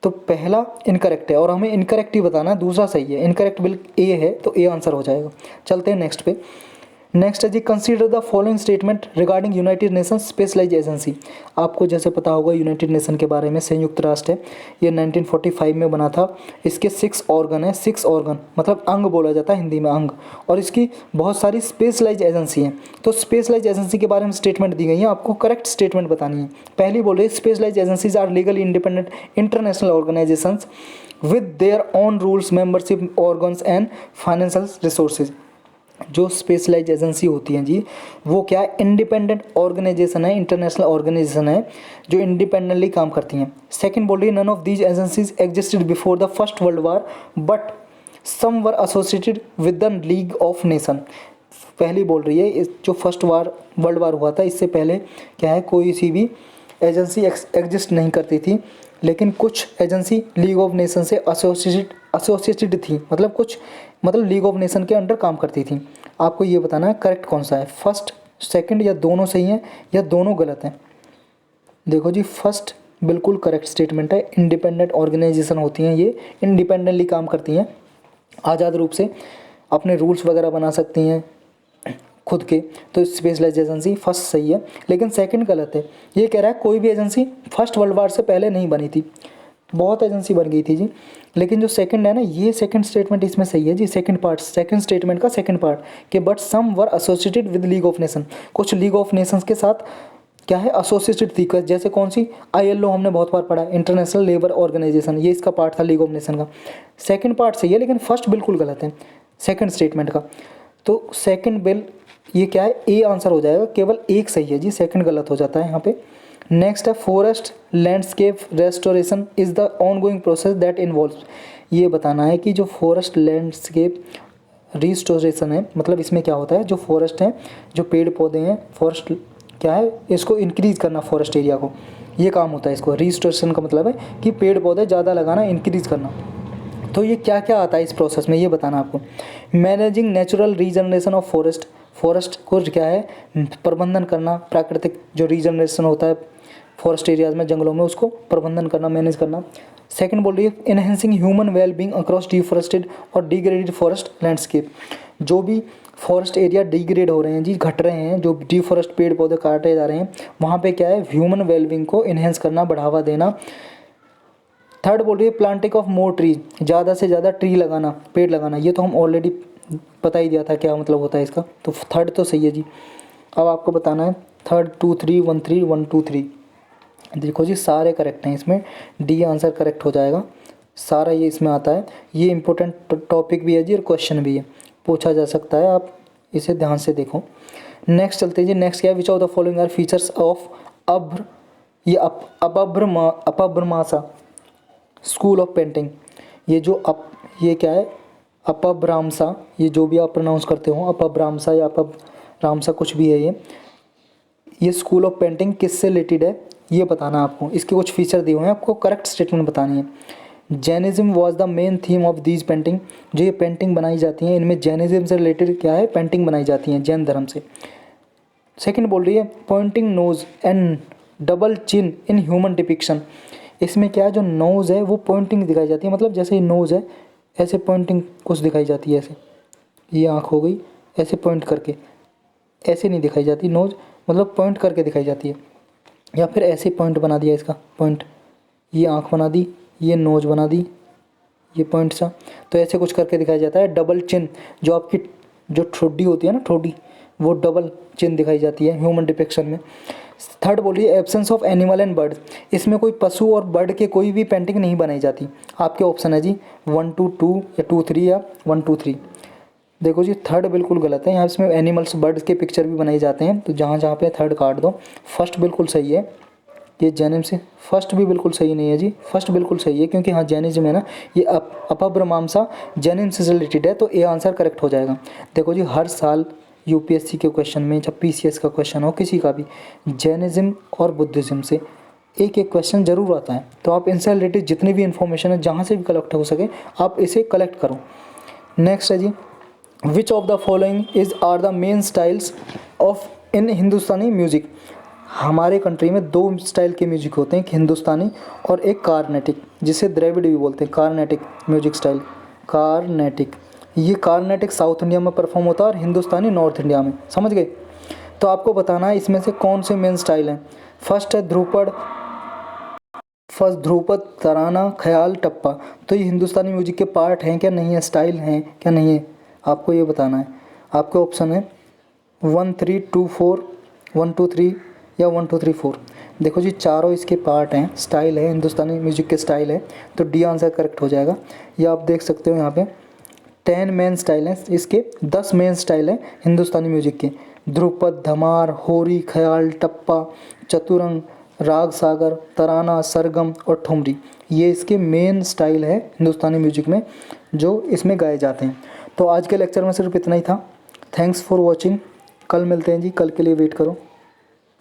तो पहला इनकरेक्ट है और हमें इनकरेक्ट ही बताना है, दूसरा सही है। इनकरेक्ट बिल ए है तो ए आंसर हो जाएगा। चलते हैं नेक्स्ट पे। नेक्स्ट है जी consider the following statement regarding United Nation specialise agency. आपको जैसे पता होगा यूनाइटेड नेशन के बारे में, संयुक्त राष्ट्र है, ये 1945 में बना था। इसके 6 ऑर्गन है, 6 ऑर्गन मतलब अंग बोला जाता है हिंदी में, अंग। और इसकी बहुत सारी स्पेशलाइज एजेंसी हैं। तो स्पेशलाइज एजेंसी के बारे में स्टेटमेंट दी गई है, आपको करेक्ट स्टेटमेंट बतानी है। पहली बोल रही है specialize agencies are legally independent international organisations with their own rules, membership organs and financial resources. जो स्पेशलाइज एजेंसी होती हैं जी, वो क्या है, इंडिपेंडेंट ऑर्गेनाइजेशन है, इंटरनेशनल ऑर्गेनाइजेशन है जो इंडिपेंडेंटली काम करती हैं। सेकंड बोल रही है none of these agencies existed before the First World War but some were associated with the League of Nation. पहली बोल रही है जो फर्स्ट वर्ल्ड वार हुआ था इससे पहले क्या है, कोई सी भी एजेंसी एग्जिस्ट नहीं करती थी, लेकिन कुछ एजेंसी लीग ऑफ नेशन से एसोसिएटेड थी, मतलब लीग ऑफ नेशन के अंडर काम करती थी। आपको ये बताना है करेक्ट कौन सा है, फर्स्ट सेकंड या दोनों सही हैं या दोनों गलत हैं। देखो जी, फर्स्ट बिल्कुल करेक्ट स्टेटमेंट है। इंडिपेंडेंट ऑर्गेनाइजेशन होती हैं, ये इंडिपेंडेंटली काम करती हैं, आज़ाद रूप से अपने रूल्स वगैरह बना सकती हैं खुद के। तो स्पेशलाइज एजेंसी फर्स्ट सही है, लेकिन सेकंड गलत है। ये कह रहा है कोई भी एजेंसी फर्स्ट वर्ल्ड वार से पहले नहीं बनी थी, बहुत एजेंसी बन गई थी जी। लेकिन जो सेकंड है ना, ये सेकंड स्टेटमेंट इसमें सही है जी। सेकंड पार्ट, सेकंड स्टेटमेंट का सेकंड पार्ट कि but some were associated with League of Nation, कुछ लीग ऑफ नेशंस के साथ क्या है एसोसिएटेड थी। जैसे कौन सी, ILO हमने बहुत बार पढ़ा, इंटरनेशनल लेबर ऑर्गेनाइजेशन, ये इसका पार्ट था लीग ऑफ नेशन का। सेकंड पार्ट सही है, लेकिन फर्स्ट बिल्कुल गलत है सेकंड स्टेटमेंट का। तो सेकंड बिल ये क्या है, ए आंसर हो जाएगा, केवल एक सही है जी, सेकंड गलत हो जाता है यहाँ पे। नेक्स्ट है forest landscape restoration is the ongoing process that involves. ये बताना है कि जो फॉरेस्ट लैंडस्केप रिस्टोरेशन है, मतलब इसमें क्या होता है, जो फॉरेस्ट हैं, जो पेड़ पौधे हैं, फॉरेस्ट क्या है, इसको इंक्रीज़ करना, फॉरेस्ट एरिया को, ये काम होता है इसको। रिस्टोरेशन का मतलब है कि पेड़ पौधे ज़्यादा लगाना, इंक्रीज़ करना। तो ये क्या क्या आता है इस प्रोसेस में, ये बताना आपको। Managing natural regeneration of forest, forest को क्या है प्रबंधन करना, प्राकृतिक जो रीजनरेशन होता है फॉरेस्ट एरियाज में, जंगलों में, उसको प्रबंधन करना, मैनेज करना। सेकंड बोल रही है एनहेंसिंग ह्यूमन वेलबींग अक्रॉस डिफॉरेस्टेड और डिग्रेडेड फॉरेस्ट लैंडस्केप। जो भी फॉरेस्ट एरिया डिग्रेड हो रहे हैं जी, घट रहे हैं, जो डिफॉरेस्ट पेड़ पौधे काटे जा रहे हैं, वहाँ पे क्या है ह्यूमन वेलबींग को इन्हेंस करना, बढ़ावा देना। थर्ड बोल रही है प्लांटिंग ऑफ मोर ट्री, ज़्यादा से ज़्यादा ट्री लगाना, पेड़ लगाना। ये तो हम ऑलरेडी पता ही दिया था क्या मतलब होता है इसका, तो थर्ड तो सही है जी। अब आपको बताना है थर्ड 2 3 1 3 1 2 3। देखो जी, सारे करेक्ट हैं इसमें, डी आंसर करेक्ट हो जाएगा, सारा ये इसमें आता है। ये इंपॉर्टेंट टॉपिक भी है जी और क्वेश्चन भी है, पूछा जा सकता है, आप इसे ध्यान से देखो। नेक्स्ट चलते हैं जी। नेक्स्ट क्या है, which of the following are features of अब्र ये अपभ्रमासा स्कूल ऑफ पेंटिंग। ये जो ये क्या है, अपभ्रंशा, ये जो भी आप प्रोनाउंस करते हो, अपभ्रंशा या अपभ्रंशा कुछ भी है, ये स्कूल ऑफ पेंटिंग किससे रिलेटेड है ये बताना आपको। इसके कुछ फीचर दिए हुए हैं, आपको करेक्ट स्टेटमेंट बतानी है। Jainism was the main theme of these painting. जो ये पेंटिंग बनाई जाती हैं, इनमें जैनिज्म से रिलेटेड क्या है, पेंटिंग बनाई जाती हैं जैन धर्म से। सेकंड बोल रही है pointing nose and double chin in human depiction. इसमें क्या है, जो नोज़ है वो पॉइंटिंग दिखाई जाती है, मतलब जैसे ये नोज़ है ऐसे पॉइंटिंग कुछ दिखाई जाती है, ऐसे ये आँख हो गई, ऐसे पॉइंट करके, ऐसे नहीं दिखाई जाती नोज़, मतलब पॉइंट करके दिखाई जाती है। या फिर ऐसे पॉइंट बना दिया इसका पॉइंट, ये आँख बना दी, ये नोज बना दी, ये पॉइंट सा, तो ऐसे कुछ करके दिखाया जाता है। डबल चिन, जो आपकी जो ठोडी होती है ना, ठोडी, वो डबल चिन दिखाई जाती है ह्यूमन डिपिक्शन में। थर्ड बोलिए absence of animal and bird, इसमें कोई पशु और बर्ड के कोई भी पेंटिंग नहीं बनाई जाती। आपके ऑप्शन है जी 1 to 2 या 2 3 या 1 2 3। देखो जी थर्ड बिल्कुल गलत है, यहाँ इसमें एनिमल्स बर्ड्स के पिक्चर भी बनाए जाते हैं, तो जहाँ जहाँ पे थर्ड काट दो। फर्स्ट बिल्कुल सही है, ये जैनिज्म से, फर्स्ट भी बिल्कुल सही नहीं है जी, फर्स्ट बिल्कुल सही है क्योंकि हाँ जैनिज्म है ना, ये अपभ्रमांसा जैनिज्म से रिलेटेड है, तो ए आंसर करेक्ट हो जाएगा। देखो जी हर साल यूपीएससी के क्वेश्चन में, जब पीसीएस का क्वेश्चन हो किसी का भी, जैनिज्म और बुद्धिज्म से एक एक क्वेश्चन जरूर आता है, तो आप इनसे रिलेटेड जितनी भी इन्फॉर्मेशन है जहाँ से भी कलेक्ट हो सके आप इसे कलेक्ट करो। नेक्स्ट है जी which of the following is are the main styles of in Hindustani music. हमारे कंट्री में दो स्टाइल के म्यूजिक होते हैं, एक हिंदुस्तानी और एक कार्नेटिक, जिसे द्रविड़ भी बोलते हैं, कार्नेटिक म्यूजिक स्टाइल, कार्नेटिक। ये कार्नेटिक साउथ इंडिया में परफॉर्म होता है और हिंदुस्तानी नॉर्थ इंडिया में, समझ गए। तो आपको बताना है इसमें से कौन से मेन स्टाइल हैं। फर्स्ट है ध्रुपद, तराना, ख्याल, टप्पा। तो ये हिंदुस्तानी म्यूजिक के पार्ट हैं क्या नहीं है, स्टाइल हैं क्या नहीं है, आपको ये बताना है। आपके ऑप्शन है 1 3 2 4, 1 2 3 या 1 2 3 4। देखो जी चारों इसके पार्ट हैं, स्टाइल है, हिंदुस्तानी म्यूजिक के स्टाइल है, तो डी आंसर करेक्ट हो जाएगा। या आप देख सकते हो यहाँ पे 10 मेन स्टाइल हैं इसके, 10 मेन स्टाइल हैं हिंदुस्तानी म्यूजिक के। ध्रुपद, धमार, होरी, ख्याल, टप्पा, चतुरंग, राग सागर, तराना, सरगम और ठुमरी, ये इसके मेन स्टाइल है हिंदुस्तानी म्यूजिक में जो इसमें गाए जाते हैं। तो आज के लेक्चर में सिर्फ इतना ही था। Thanks for watching. कल मिलते हैं जी, कल के लिए वेट करो।